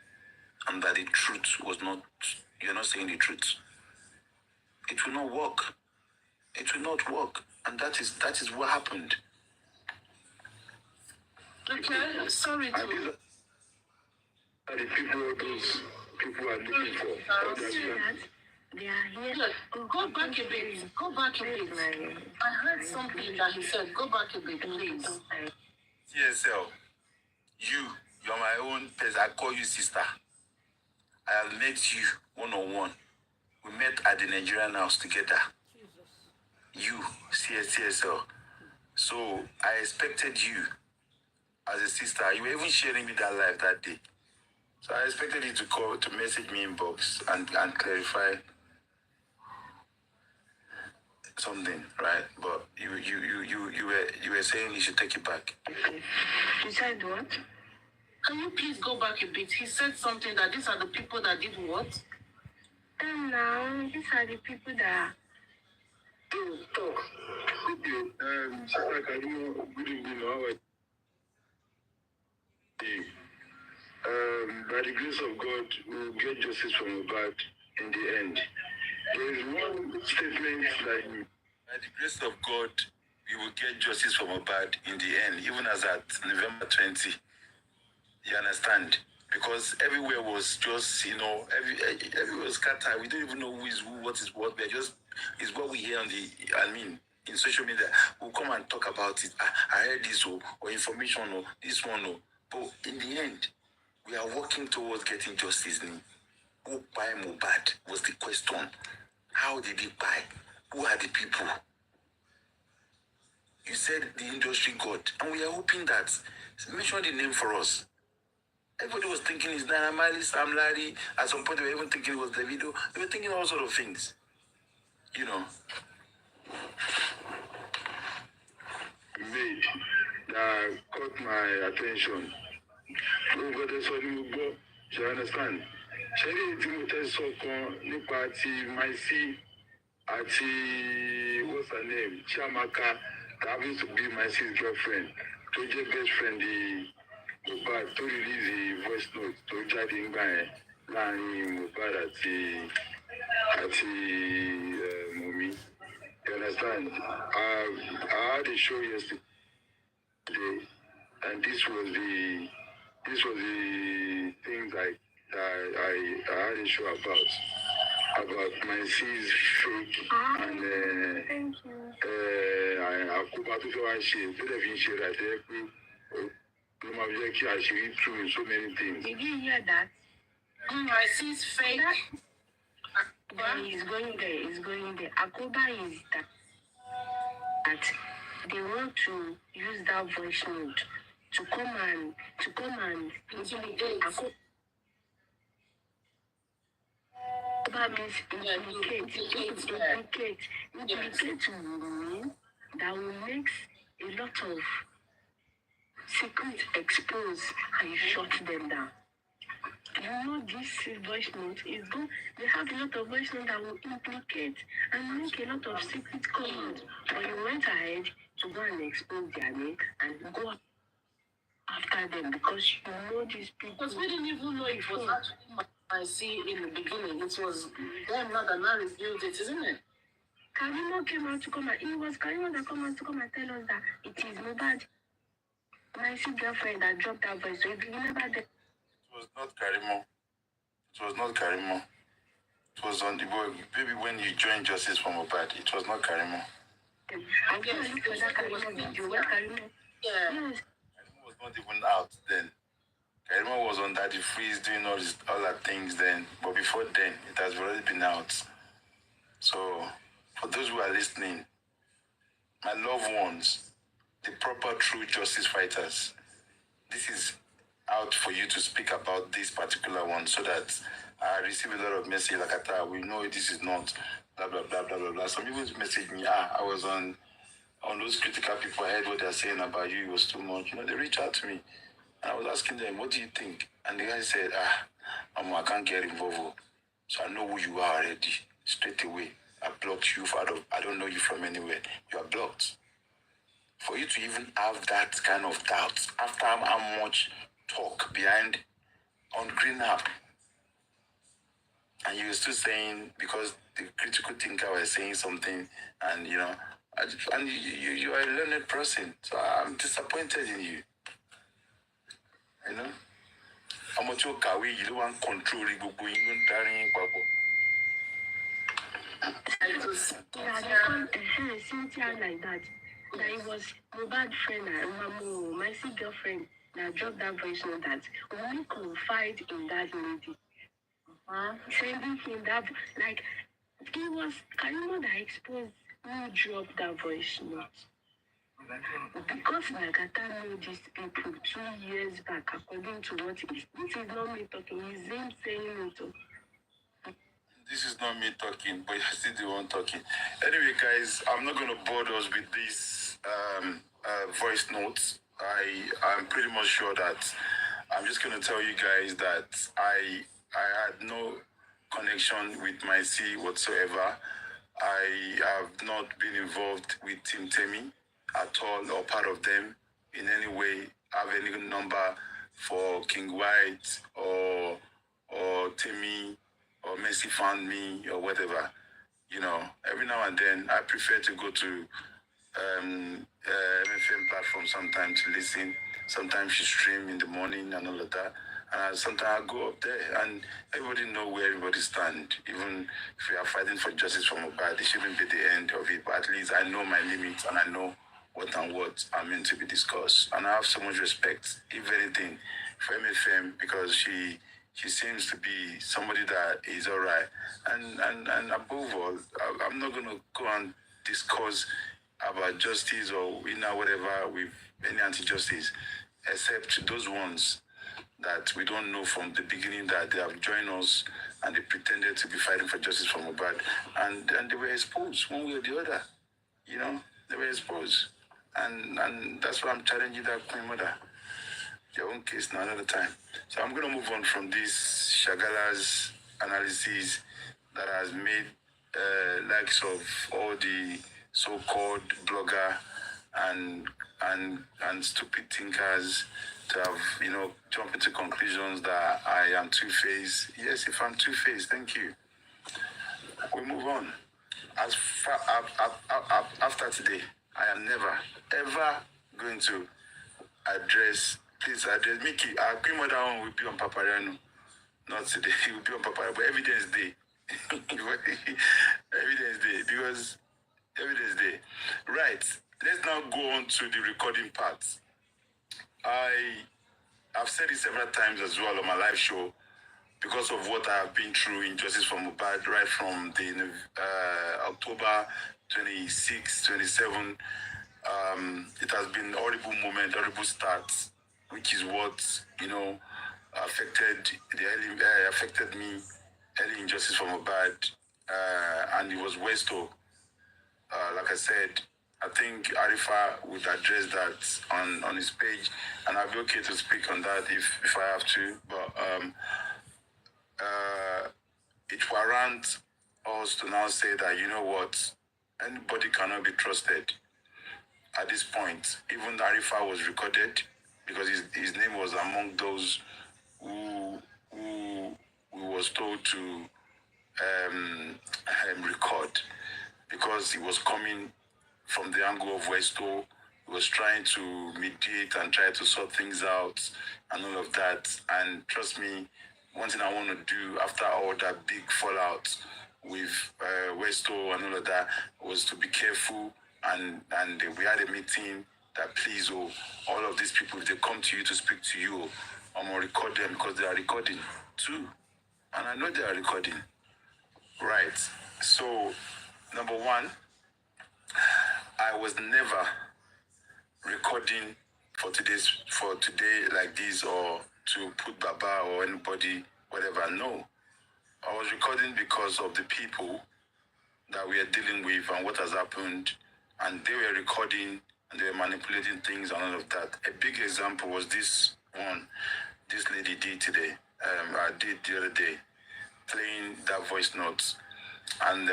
and that the truth was not, you're not saying the truth, it will not work. It will not work. And that is what happened. Okay, sorry to... And the people those people are looking for. They are here. Go back a bit. Go back a bit. I heard something that he said. Go back a bit, please. TSL, you're my own person. I call you sister. I have met you one-on-one. We met at the Nigerian house together. You, CSL. So I expected you as a sister. You were even sharing me that live that day. So I expected you to call, to message me inbox and clarify something, right? But you were saying you should take it back. You said what? Can you please go back a bit? He said something that these are the people that did what? And now these are the people that Talk. Okay. Sister, can you good evening? How are you? By the grace of God, we will get justice from Mohbad in the end. There is one statement that you... By the grace of God, we will get justice from Mohbad in the end, even as at November 20. You understand? because everywhere was just, everywhere was scattered. We don't even know who is who, what is what. We're just, it's what we hear on in social media. We'll come and talk about it. I heard this, or information, or this one, or. But in the end, we are working towards getting justice. Who buy Mohbad was the question. How did he buy? Who are the people? You said the industry got, and we are hoping that, mention the name for us. Everybody was thinking it's Naira Marley, Sam Larry. At some point, they were even thinking it was Davido. They were thinking all sort of things. Made that caught my attention. Over the sudden, you understand? Ṣẹ́rí tí mo tẹ́ sọ kan nípa ti Maisi àti what's her name Chiamaka having to be Maisi's girlfriend tó jẹ́ best friend Mohbad tó release the voice note tó jáde ńgbà yẹn láàrin Mohbad àti Mumi. You understand? I had a show yesterday, and this was the things I had a show about Maisi's fake and Akuba tó fẹ́ wá ṣe tó dẹ̀ fi ń ṣe rà tẹ́ pé ló máa fi jẹ́ kí àṣírí true in so many things. Did you hear that? Maisi's fake. Yeah, he's going there. Akuba is that they want to use that voice note to come and Intimidate. Akuba means implicate mean that will make a lot of secrets exposed and you shut them down. This voice note is good. They have a lot of voice note that will implicate and make a lot of secrets come out. But you went ahead to go and expose their name and go after them because these people. Because we didn't even know it was actually Maisi in the beginning. It was them not that now revealed it, isn't it? Karimo came out to come and it was Karimo that came out to come and tell us that it is Mohbad, Maisi's girlfriend that dropped that voice. So if you remember that. It was not Karimo. It was on the boy. Maybe when you joined Justice for Mohbad, it was not Karimo. I guess look for that Karimo video where Karimo. Yeah. Yes. Karimo was not even out then. Karimo was on Daddy Freeze doing all that things then. But before then, it has already been out. So, for those who are listening, my loved ones, the proper true justice fighters, this is out for you to speak about this particular one so that I receive a lot of message Lagata, we know this is not blah blah blah blah blah blah. Some people message me, I was on those critical people, I heard what they're saying about you, it was too much. They reach out to me and I was asking them, what do you think? And the guy said, I can't get involved. So I know who you are already. Straight away. I blocked you I don't know you from anywhere. You are blocked. For you to even have that kind of doubt after how much talk behind on Green App, and you're still saying because the critical thinker was saying something, and you are a learned person, so I'm disappointed in you. How much you don't want control like that. That it was Mohbad friend and Maisi girlfriend that dropped that voice note that we confide in that lady. Sending him that, like, it was Karimo that exposed who dropped that voice note. Because Lagata knew these people 2 years back, according to what this is not me talking, it's him saying it. This is not me talking, but you're still the one talking. Anyway, guys, I'm not going to bore us with these voice notes. I'm pretty much sure that I'm just going to tell you guys that I had no connection with Maisi whatsoever. I have not been involved with Team Temi at all, or part of them in any way. Have any number for King White or Temi or Messi found me or whatever. Every now and then I prefer to go to MFM platform sometimes to listen. Sometimes she stream in the morning and all of that. And sometimes I go up there, and everybody know where everybody stand. Even if we are fighting for justice for Mohbad, it shouldn't be the end of it. But at least I know my limits, and I know what and what are meant to be discussed. And I have so much respect, if anything, for MFM, because she seems to be somebody that is all right. And above all, I'm not going to go and discuss about justice or whatever with any anti-justice, except those ones that we don't know from the beginning that they have joined us and they pretended to be fighting for justice for Mohbad, and they were exposed one way or the other. They were exposed, and that's why I'm challenging that Queen Mother. Your own case now another time. So I'm going to move on from this Shagala's analysis that has made likes of all the so-called blogger and and stupid thinkers to have jump into conclusions that I am two-faced. Yes, if I'm two-faced, thank you. We move on. As far after today, I am never ever going to address. Please address Mickey. Our Queen Mother one will be on Papariano. Not today. He will be on Papariano, but Evidence Day. Evidence Day, because Evidence Day. Right. Let's now go on to the recording part. I've said it several times as well on my live show, because of what I have been through in Justice for Mohbad, right from the October 26, 27. It has been a horrible moment, horrible start, which is what affected me early in Justice for Mohbad, and it was Westo. Like I said, I think Arifa would address that on his page, and I'll be okay to speak on that if I have to. But it warrants us to now say that, you know what, anybody cannot be trusted at this point. Even Arifa was recorded because his name was among those who was told to record, because he was coming from the angle of Westo. He was trying to mediate and try to sort things out and all of that. And trust me, one thing I want to do after all that big fallout with Westo and all of that was to be careful. And we had a meeting that please, all of these people, if they come to you to speak to you, I'm going to record them because they are recording too. And I know they are recording. Right. So, number one, I was never recording for today like this, or to put Baba or anybody, whatever. No. I was recording because of the people that we are dealing with and what has happened. And they were recording and they were manipulating things and all of that. A big example was this one this lady did today. I did the other day, playing that voice notes. And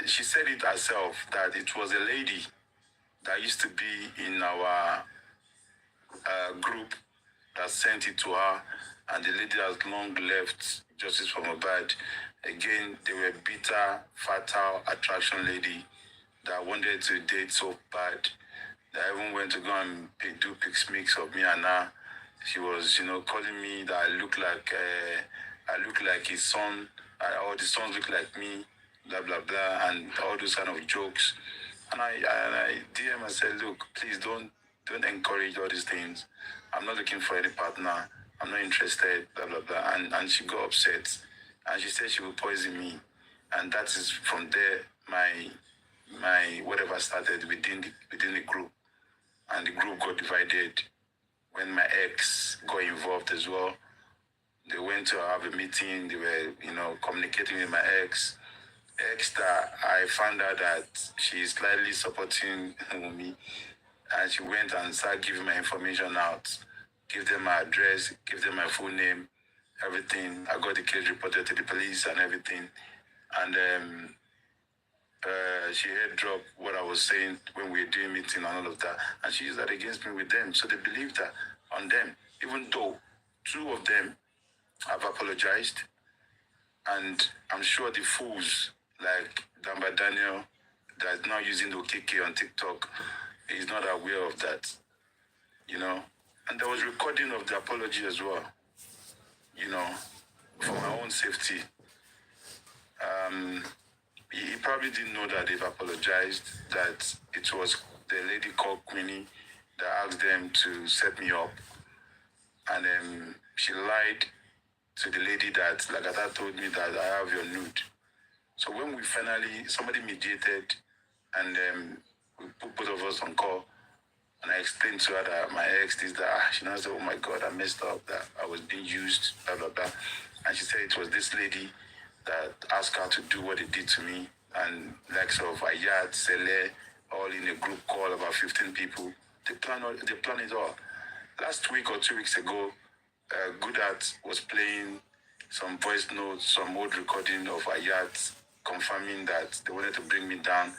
she said it herself that it was a lady that used to be in our group that sent it to her, and the lady has long left Justice for Mohbad. Again, they were bitter, fatal attraction lady that wanted to date so bad that I even went to go and do pics mix of me and her. She was, calling me that I look like his son, or the sons look like me, blah blah blah, and all those kind of jokes. And I DM, I said, look, please don't encourage all these things. I'm not looking for any partner. I'm not interested, blah blah blah. And she got upset, and she said she will poison me. And that is from there my whatever started within the group, and the group got divided when my ex got involved as well. They went to have a meeting. They were, communicating with my ex that I found out that she is slightly supporting me, and she went and started giving my information out, give them my address, give them my full name, everything. I got the case reported to the police and everything, and she had dropped what I was saying when we were doing meeting and all of that, and she used that against me with them. So they believed that on them, even though two of them have apologized, and I'm sure the fools like Damba Daniel that is now using the OKK on TikTok is not aware of that, And there was recording of the apology as well. for my own safety. He probably didn't know that they've apologized, that it was the lady called Queenie that asked them to set me up. And she lied to the lady that Lagata told me that I have your nude. So when we finally, somebody mediated and we put both of us on call, and I explained to her that my ex is that. She now said, oh my God, I messed up, that I was being used, blah, blah, blah. And she said it was this lady that asked her to do what they did to me. And likes of Ayat, Sele, all in a group call, about 15 people. They plan it all. Last week or 2 weeks ago, Goodat was playing some voice notes, some old recording of Ayat confirming that they wanted to bring me down.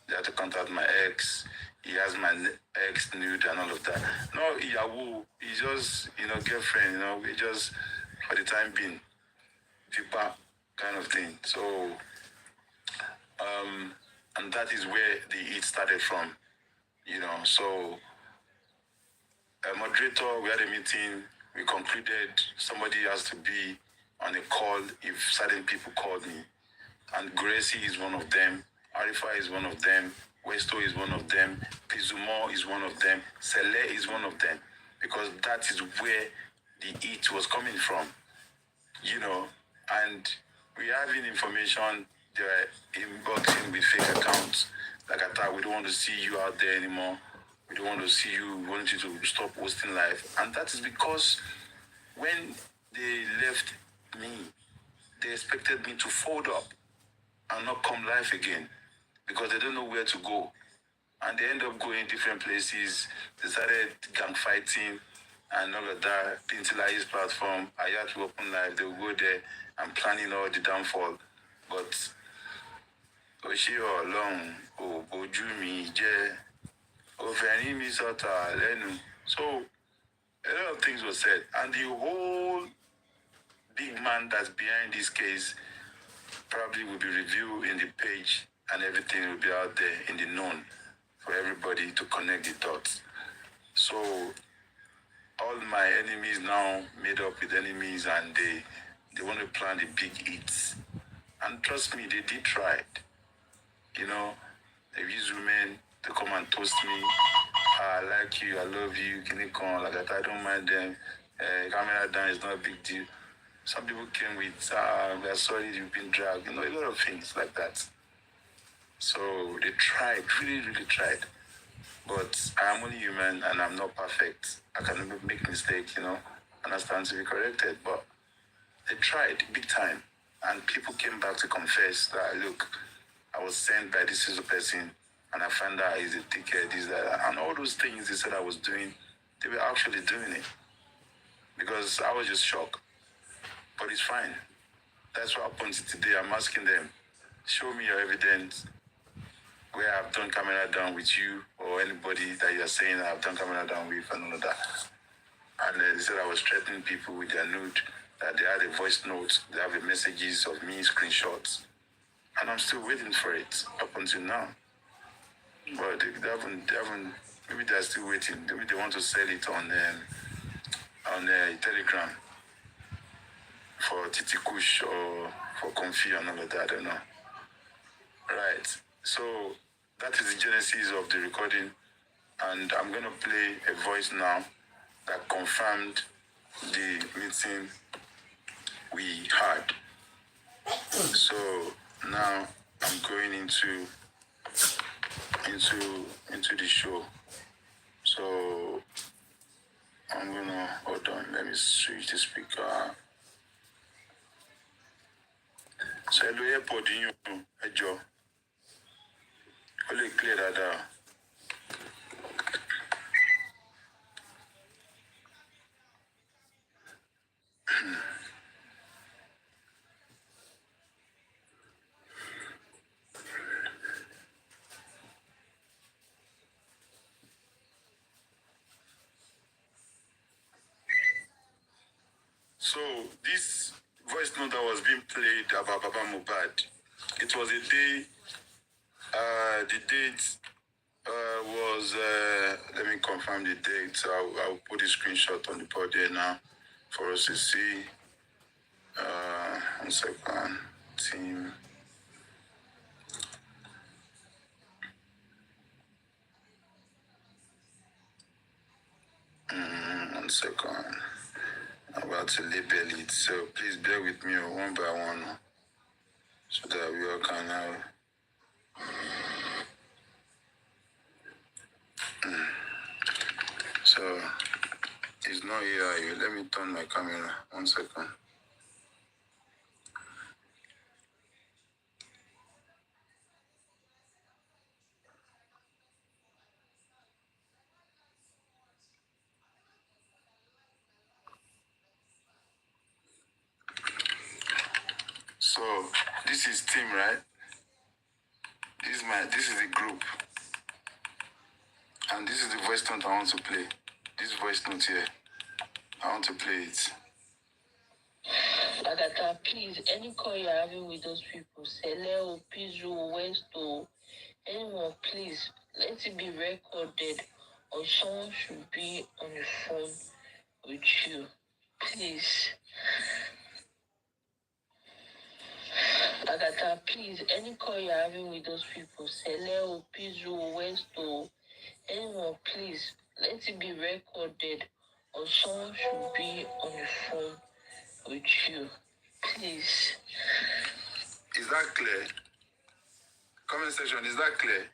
They had to contact my ex. He has my ex nude and all of that. No, Yahoo, he's just, girlfriend, we just, for the time being, people kind of thing. So, and that is where the heat started from, So, a moderator, we had a meeting, we concluded somebody has to be on a call if certain people called me. And Gurexy is one of them, Arifa is one of them, Westo is one of them, Pizumo is one of them, Sele is one of them, because that is where the heat was coming from, and we having information, they're inboxing with fake accounts, like I thought, we don't want to see you out there anymore, we don't want to see you, we want you to stop hosting live. And that is because when they left me, they expected me to fold up and not come live again because they don't know where to go. And they end up going different places. They started gang fighting and all of that. Pintila's platform, Ayat will open live, they will go there and planning all the downfall. But Oshio Long, Ojumi, Je, Ofenimi Sota, Lenu. So a lot of things were said. And the whole big man that's behind this case probably will be reviewed in the page and everything will be out there in the known for everybody to connect the dots. So all my enemies now made up with enemies and they want to plan the big hits. And trust me, they did try it. They use women to come and toast me. I like you, I love you, can you come? Like that, I don't mind them. Camera down is not a big deal. Some people came with, we are sorry you've been dragged, a lot of things like that. So they tried, really, really tried. But I'm only human and I'm not perfect. I can make mistakes, and I stand to be corrected. But they tried big time. And people came back to confess that, look, I was sent by this is a person and I found out he's a ticket, this, that, and all those things they said I was doing, they were actually doing it. Because I was just shocked. But it's fine. That's what happened today. I'm asking them, show me your evidence where I've done camera down with you or anybody that you're saying I've done camera down with and all of that. And they said I was threatening people with their nude, that they had a voice note, they have the messages of me, screenshots. And I'm still waiting for it up until now. But they haven't, maybe they're still waiting. Maybe they want to sell it on Telegram for Titi Kush or for Comfy and all of that, I don't know. Right. So that is the genesis of the recording. And I'm going to play a voice now that confirmed the meeting we had. So now I'm going into the show. So I'm gonna hold on. Let me switch the speaker. So hello, airport in you, Joe. Only clear that down. So this voice note that was being played about Baba Mohbad, it was a day. The date was. Let me confirm the date. So I'll put the screenshot on the board there now for us to see. One second. Team. One second. I'm about to label it, so please bear with me one by one, so that we all can have. So it's not here. Let me turn my camera. 1 second. So this is team, right? This is the group. And this is the voice note I want to play. This voice note here. I want to play it. Lagata, please, any call you're having with those people, Sele, Pizu, Westo, anyone, please, let it be recorded, or someone should be on the phone with you. Please. Lagata, please, any call you're having with those people, Sele, Pizu, Westo, anyone, please, let it be recorded, or someone should be on the phone with you. Please. Is that clear? Comment section, is that clear?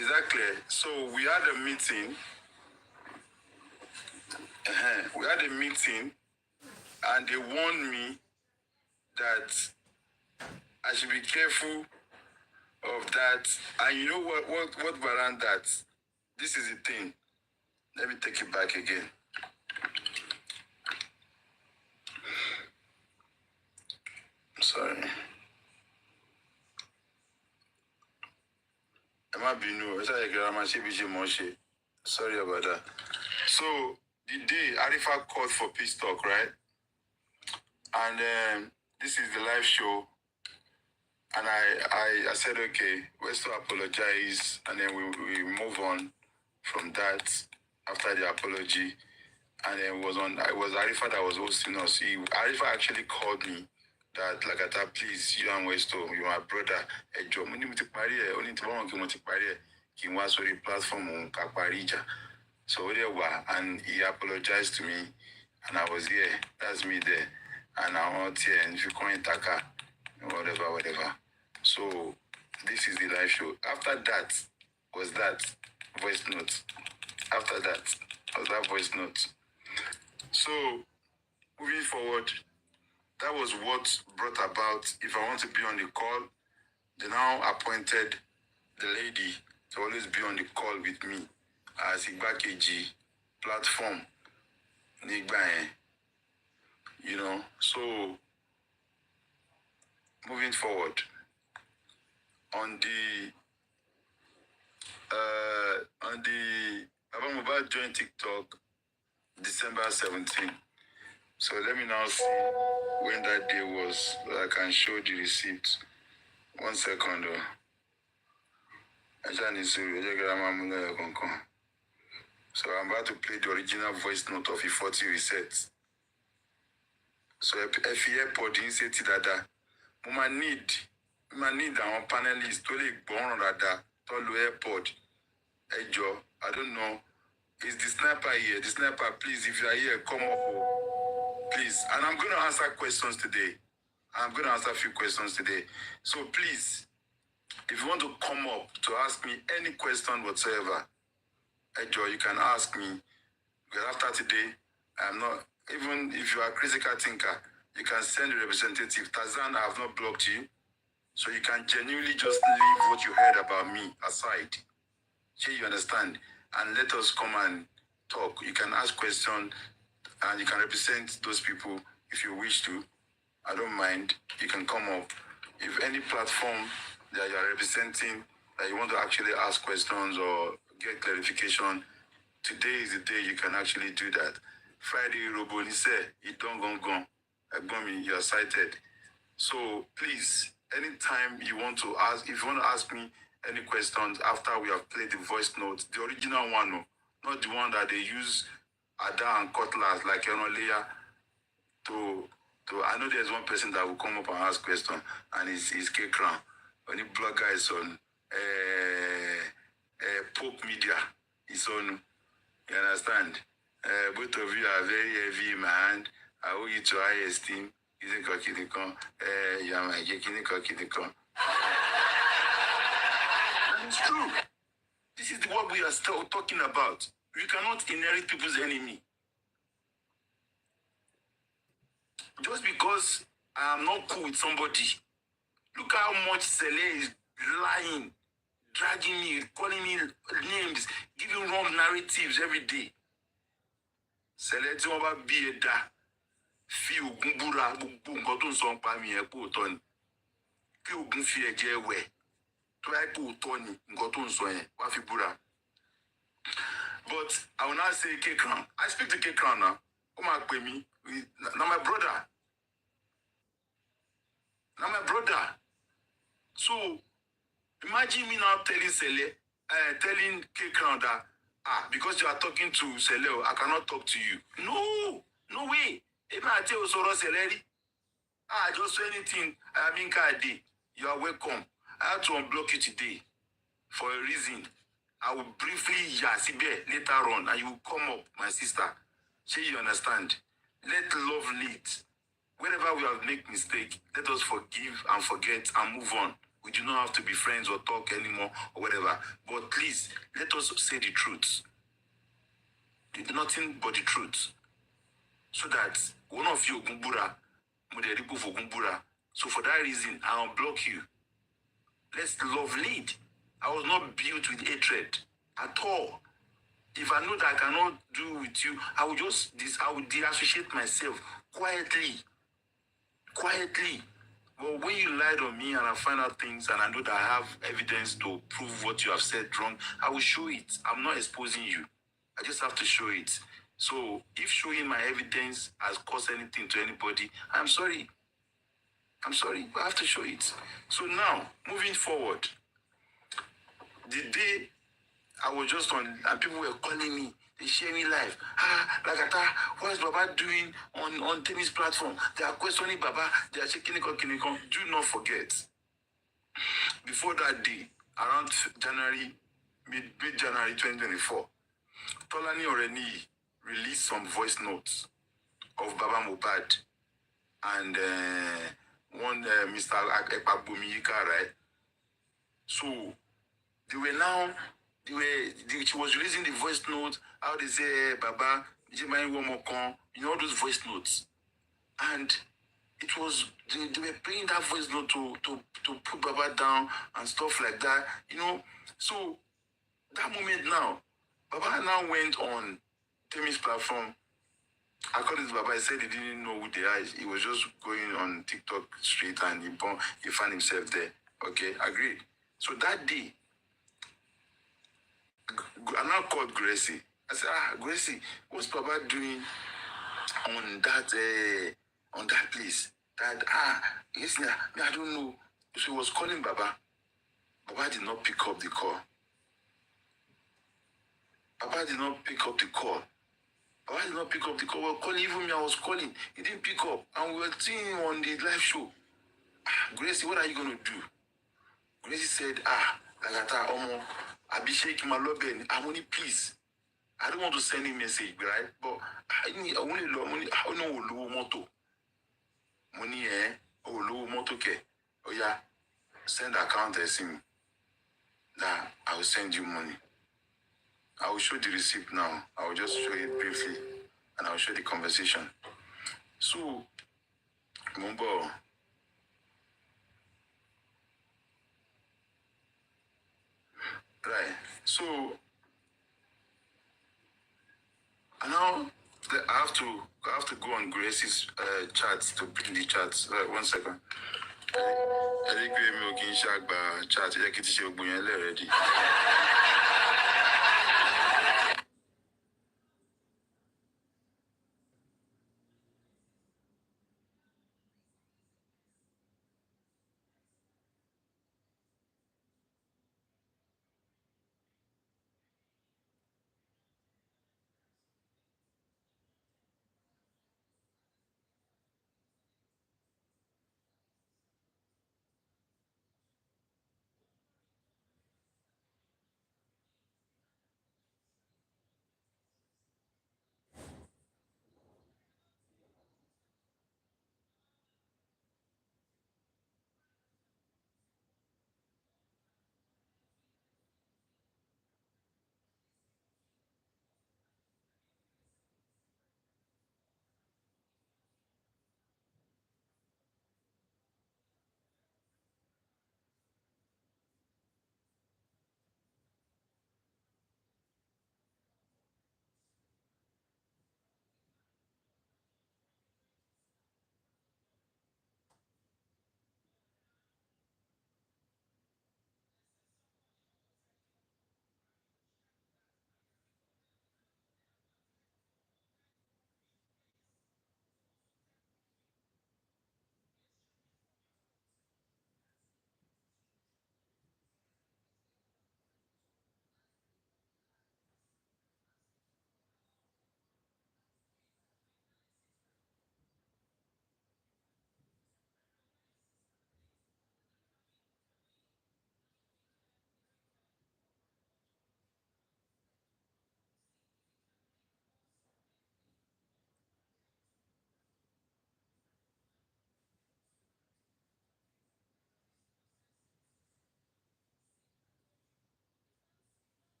Is that clear? So we had a meeting. We had a meeting, and they warned me that I should be careful of that. And you know what around that? This is the thing. Let me take it back again. Sorry. Sorry about that. So the day Arifa called for peace talk, right? And this is the live show. And I said, okay, let's to apologize, and then we move on from that after the apology. And then it was Arifa that was hosting us. Arifa actually called me that, Lagata, please, you and Westo, you're my brother. Only platform so there were, and he apologized to me, and I was here. That's me there, and I want here, and if you call it Taka, whatever. So this is the live show. After that was that voice note. After that was that voice note. So moving forward, that was what brought about. If I want to be on the call, they now appointed the lady to always be on the call with me as Igbakeji platform. You know, so moving forward on the Mohbad joined TikTok December 17. So let me now see when that day was, so I can show the receipt. 1 second. So I'm about to play the original voice note of a 40 reset. So if you airport in say dada, we need our panelists to like born dada to airport. Hey Joe, I don't know. Is the sniper here? The sniper, please, if you are here, come up, please. And I'm going to answer questions today. I'm going to answer a few questions today. So please, if you want to come up to ask me any question whatsoever, hey Joe, you can ask me. Because after today, I'm not, even if you are a critical thinker, you can send a representative. Tazan, I have not blocked you. So you can genuinely just leave what you heard about me aside. So you understand? And let us come and talk. You can ask questions and you can represent those people if you wish to. I don't mind. You can come up. If any platform that you are representing that you want to actually ask questions or get clarification, today is the day you can actually do that. Friday, Robo, say, it don't go. You are cited. So please, anytime you want to ask, if you want to ask me any questions after we have played the voice note, the original one, not the one that they use Ada and Cutlass, like Enoleya, to I know there's one person that will come up and ask question, and it's K Crown. When the blogger is on Pope Media, it's on. You understand? Both of you are very heavy in my hand. I owe you to high esteem. You are my Kidikon. And it's true. This is what we are still talking about. We cannot inherit people's enemy. Just because I am not cool with somebody, look how much Sele is lying, dragging me, calling me names, giving wrong narratives every day. Sele tí wọ́n bá bí ẹ̀dá fi ògùn búra gbogbo nǹkan tó ń sọ pa mi ẹ̀ pé òótọ́ ni. Kí ògùn fi ẹ̀jẹ̀ wẹ̀ tó yẹ pé òótọ́ ni nǹkan tó ń sọ yẹn wá fi búra. But I will not say K Crown. I speak to K Crown now. Come and pay me. Now my brother. Now my brother. So imagine me now telling Sele, telling K Crown that because you are talking to Sele, I cannot talk to you. No way. If I tell you Soro Seleri, just anything. I mean, Kadi, you are welcome. I have to unblock you today for a reason. I will briefly yasibe later on, and you will come up, my sister. Say you understand. Let love lead. Whenever we have made mistake, let us forgive and forget and move on. We do not have to be friends or talk anymore or whatever. But please, let us say the truth. Nothing but the truth. So that one of you Gumbura, Muderibu for Gumbura. So for that reason, I'll block you. Let's love lead. I was not built with hatred at all. If I know that I cannot do with you, I will deassociate myself quietly. But when you lied on me and I find out things and I know that I have evidence to prove what you have said wrong, I will show it. I'm not exposing you. I just have to show it. So if showing my evidence has caused anything to anybody, I'm sorry. I have to show it. So now, moving forward, the day I was just on, and people were calling me, they share me live. Lagata, what is Baba doing on Temi's platform? They are questioning Baba, they are checking Kinikon. Do not forget, before that day, around January, mid-January 2024, Tolani Oreni released some voice notes of Baba Mohbad and one Mr. Ekpabumiyika, right? So they were now, she was releasing the voice notes, how they say, Baba, all those voice notes. And it was, they were playing that voice note to put Baba down and stuff like that, So that moment now, Baba now went on Temi's platform. According to Baba, he said he didn't know who they are. He was just going on TikTok street and he found himself there. Okay, agreed. So that day, I now called Gurexy. I said, Gurexy, what's Baba doing on that place? That yes, I don't know. So he was calling Baba. Baba did not pick up the call. Baba did not pick up the call. Well, calling, even me, I was calling. He didn't pick up. And we were seeing him on the live show. Gurexy, what are you going to do? Gurexy said, Lagata, Omo, Abhishek Maloben, Harmony, please. I don't want to send him a message, right? But I only money. I don't know low moto. Money, low moto, okay. Oh, yeah. Send account as him. That I will send you money. I will show the receipt now. I will just show it briefly. And I will show the conversation. So, Mumbo. Right. So, and now I have to go on Gurexy's chats to bring the chats. Right, 1 second. I think we're making chat. I can see you already.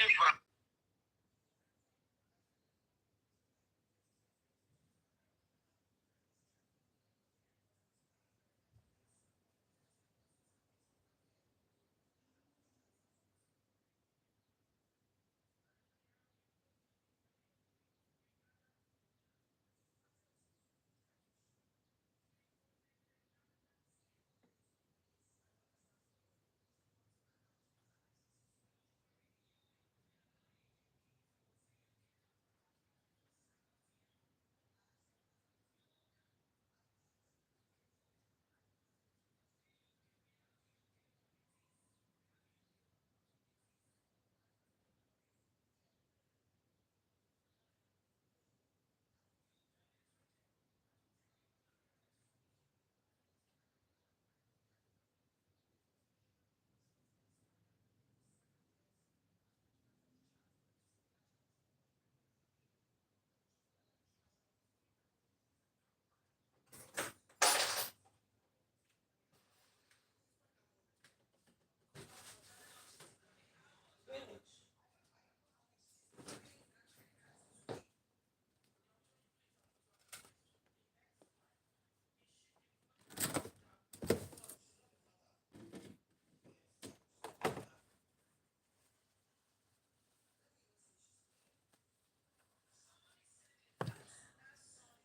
ever?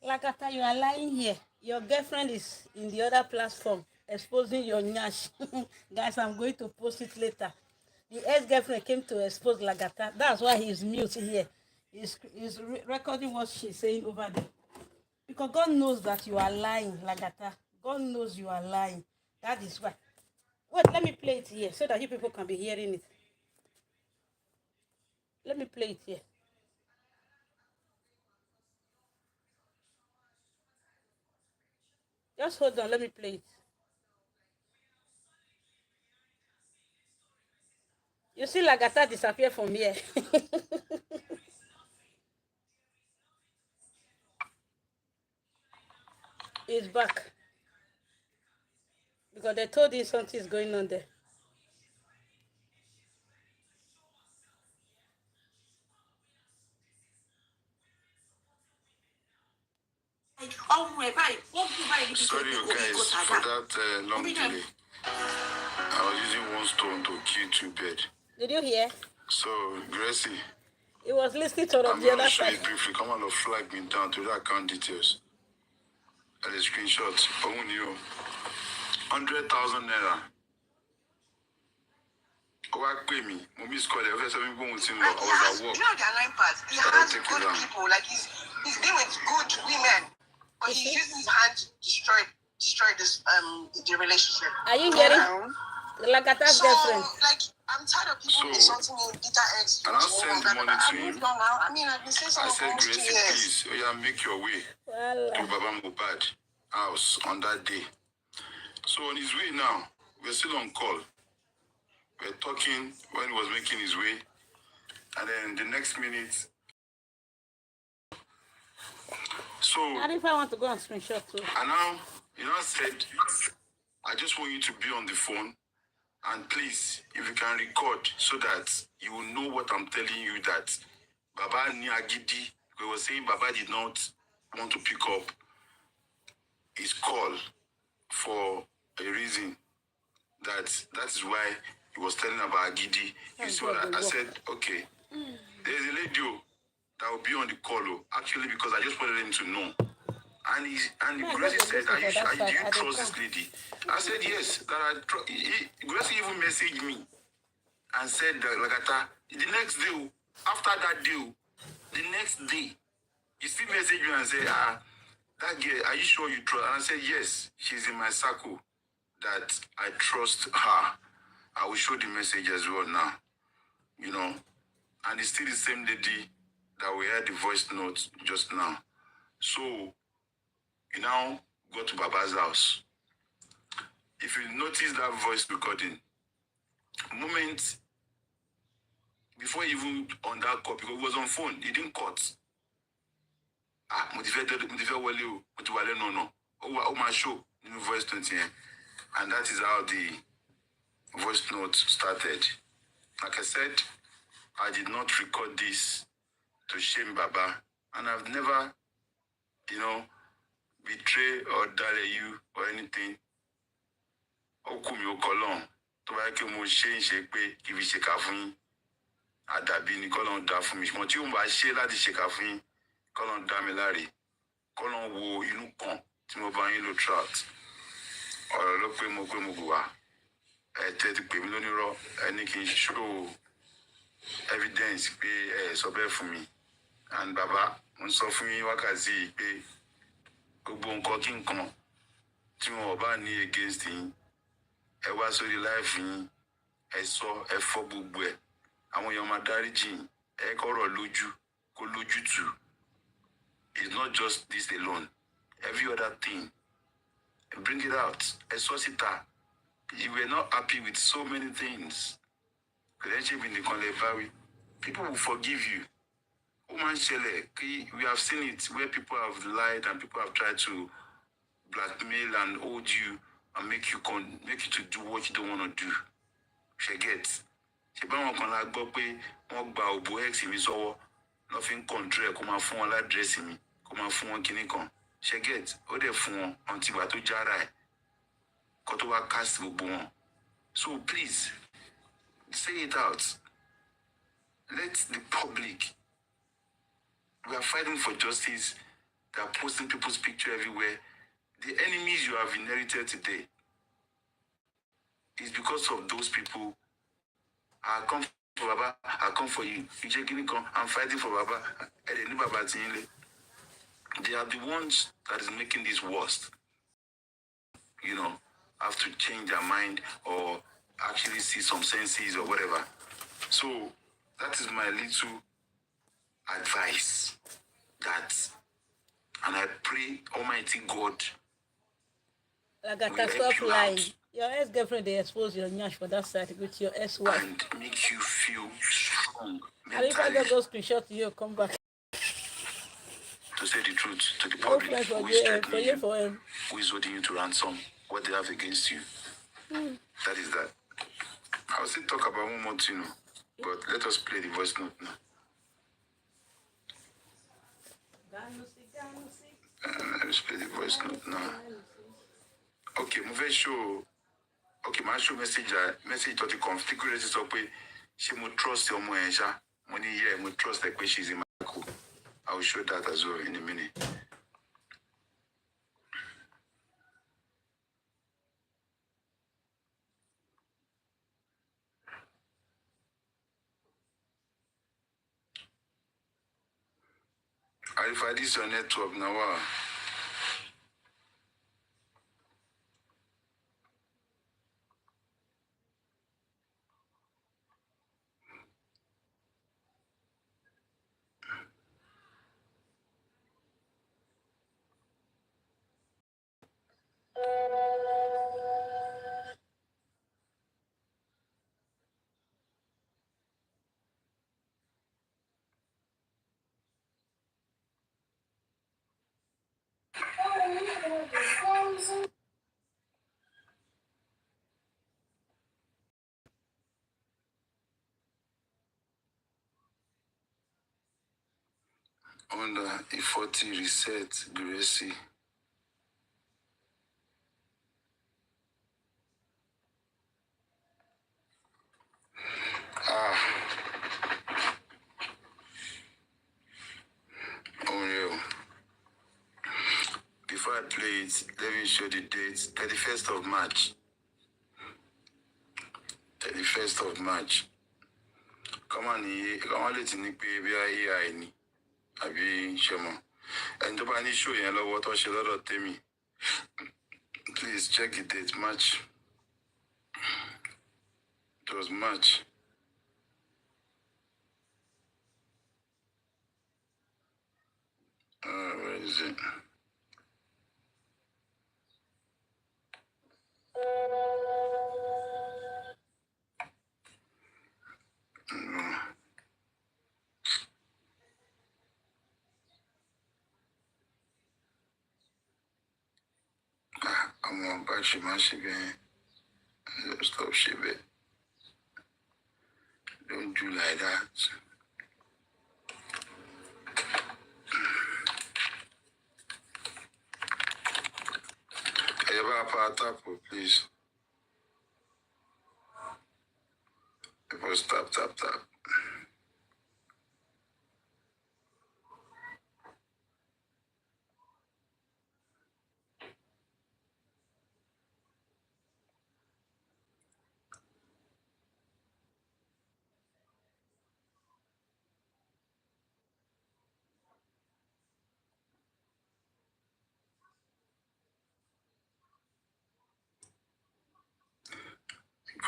Lagata, you are lying here. Your girlfriend is in the other platform exposing your nyash. Guys, I'm going to post it later. The ex-girlfriend came to expose Lagata. That's why he's mute here. He's recording what she's saying over there. Because God knows that you are lying, Lagata. God knows you are lying. That is why. Wait, let me play it here so that you people can be hearing it. Let me play it here. Just hold on, let me play it. You see Lagata disappear from here. He's back. Because they told him something is going on there. Sorry, you guys, for that long delay. I was using one stone to kill two birds. Did you hear? So, Gurexy, He was listening to I'm the going to other show side. you briefly. Come on, flag me down to the account details. And the screenshot. Only you. 100,000 naira. Oh, I pay me. Mommy scored the first time I was at work. You know the annoying part? He has good people. Like he's been with good women. But he's using his hand to destroy this the relationship. Are you hearing? Lagata's girlfriend. Like I'm tired of people insulting me, bitter eggs. And I'll send the money to him. I mean, I've been saying I something said, for almost 2 Gurexy, years. please, oh yeah, make your way to Baba Mohbad house on that day. So on his way now, we're still on call. We're talking when he was making his way. And then the next minute. So. And if I want to go on screenshot too. And now, I said, I just want you to be on the phone. And please, if you can record so that you will know what I'm telling you, that Baba Niagidi, we were saying Baba did not want to pick up his call for a reason. That is why he was telling about Agidi. You see what I said? Okay. There's a lady that will be on the call, actually, because I just wanted him to know. And Gurexy said, do you trust this lady? I said, yes. That I trust. Gurexy even messaged me and said that Lagata, the next day, after that day, the next day, he still messaged me and said, that girl, are you sure you trust? And I said, yes, she's in my circle, that I trust her. I will show the message as well now, And it's still the same lady that we heard the voice note just now. So, you now go to Baba's house. If you notice that voice recording, moment before even on that call, because it was on phone, he didn't cut. No. Oh, my show, voice 20. And that is how the voice note started. Like I said, I did not record this to shame Baba, and I've never, betray or dare you or anything. Okumi okolon, to ba ke mo ṣe pé kí fi ṣèkà fún yín. Àdàbí ni kọ́lọ́n dá fún mi. Ṣùgbọ́n tí ó ń bá ṣe láti ṣèkà fún yín, kọ́lọ́n dá mi láre. Kọ́lọ́n wo inú kan tí mo bá yín lo trout. Ọ̀rọ̀ ló pé mo gbùwà. Tẹ́ ti pè mí lónírọ́, ẹni kì í show evidence pé sọ bẹ́ẹ̀ fún mi. And Baba, mo sọ fún yín wákàtí pé gbogbo nǹkan kí nǹkan tí wọn bá ní against yín, ẹ wá sórí life yín, ẹ sọ, ẹ fọ́ gbogbo ẹ̀. Àwọn èèyàn máa dáríjì yín, ẹ kọ́rọ̀ lójú, kó lójú tù. It's not just this alone. Every other thing, bring it out. Ẹ sọ síta. You were not happy with so many things. People will forgive you. We have seen it where people have lied and people have tried to blackmail and hold you and make you to do what you don't want to do. Forget. Ṣé báwọn kan la gbọ́ pé wọ́n gba òbò X mi sọ́wọ́ lọ́ fi ń control ẹ̀ kó máa fún wọn ládírẹ́sì mi kó máa fún wọn kinní kan. Forget. Ó dẹ̀ fún wọn until ìgbà tó jára ẹ̀ kó tó wá cast gbogbo wọn. So please, say it out. Let the public. We are fighting for justice. They are posting people's picture everywhere. The enemies you have inherited today is because of those people. I come for Baba, I come for you. I'm fighting for Baba. They are the ones that is making this worst. Have to change their mind or actually see some senses or whatever. So that is my little advice. And I pray Almighty God. Lagata, stop lying. Your ex-girlfriend, they expose your nyash for that side with your ex-wife. And make you feel strong mentally. And if I get those screenshots to you, come back. To say the truth to the public, who is threatening you, who is holding you to ransom, what they have against you. That is that. I will still talk about one more thing, but let us play the voice note now. Let's play the voice note now. Okay, move show. Okay, my show message to the conflict is up. She will trust your moesha. Money yeah, we trust that she's in my cool. I will show that as well in a minute. I find this on network now. Under a 40 reset, Gurexy. Unreal. Before I play it, let me show the date. 31st of March. 31st of March. Come on, let me pay AI. Abi Shemo. And the bani show you know what she lot of me. Please check the date. March. It was March. Where is it? I'm on back. She must be. Stop shit. Don't do like that. Hey, about power tap, please. First tap.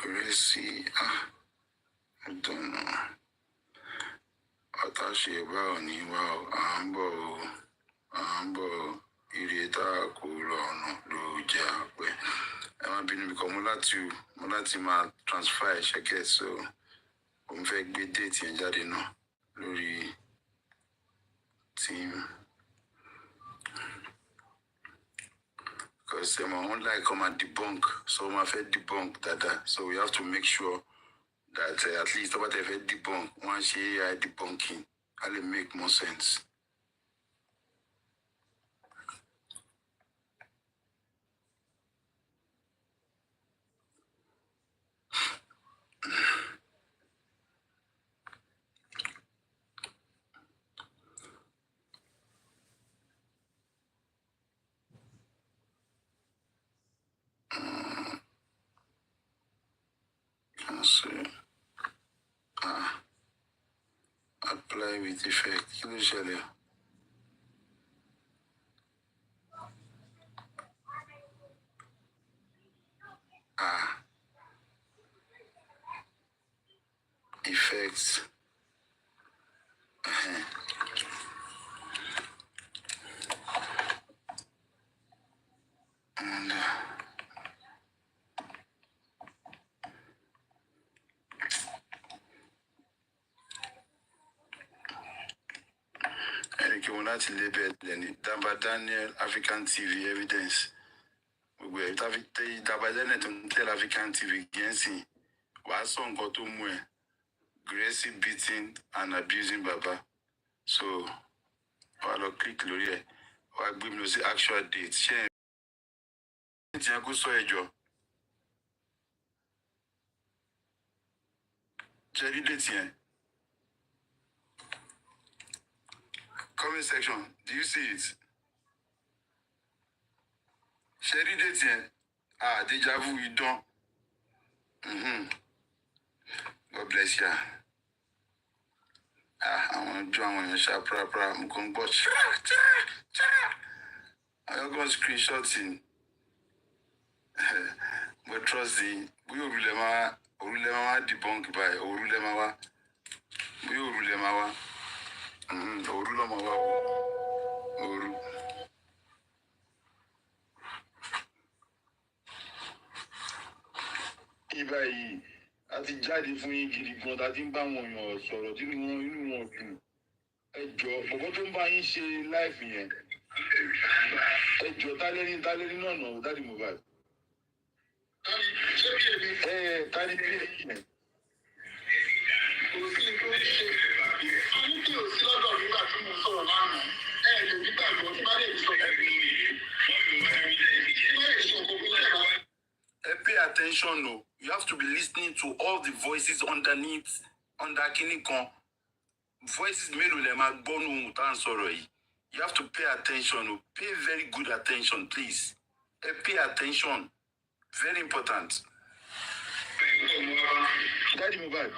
Gurexy, I don't know. Àtàṣe báwo ni wá o, à ń bọ̀ o, ire tá a kò lọ́nà ló jẹ́ àpẹ́. Ẹ má bínú bí kò mo láti máa transfer ẹ̀ṣẹ̀kẹ̀ so mo fẹ́ gbé déètì yẹn jáde náà lórí team. Because my own like come and debunk, so my fair debunk that. So we have to make sure that at least about the debunk, once AI debunking, it'll make more sense. So, apply with effect. Usually. Effects. And Eric, you want to label Damba Daniel African TV evidence. We have Damba Daniel to tell African TV against him. What song got to move? Gurexy beating and abusing Baba. So, I'll click Lori. I'll give you the actual date. Share. Tiago Soejo. Jerry Detien. Comment section. Do you see it? Jerry Detien. Deja vu, you don't. God bless you. I want to join your shop, I'm going to go. I'm going to screenshot in. But trust me, we will debunk by Orulemawa. We will Orulemawa. Oru. Ibai, àti jáde fún yín gidi gan tá ti ń bá wọn yàn sọ̀rọ̀ tí inú wọn dùn. Ẹ jọ̀ọ́ bọ̀bọ̀ tó ń bá yín ṣe láìfì yẹn. Ẹ jọ̀ọ́ tálẹ́ni náà nà ó dáàdì Mohbad. Ṣé bí èmi? Tálí bí èmi yẹn. Kò sí tó ń ṣe. A ní kí o sí lọ́dọ̀ nígbà tí mo sọ̀rọ̀ lánàá. Lè nígbà tó tí bá lè sọ pay attention, no. You have to be listening to all the voices underneath, under Kinikon. Voices you have to pay attention, no. Pay very good attention, please. Pay attention. Very important. Daddy Mohbad.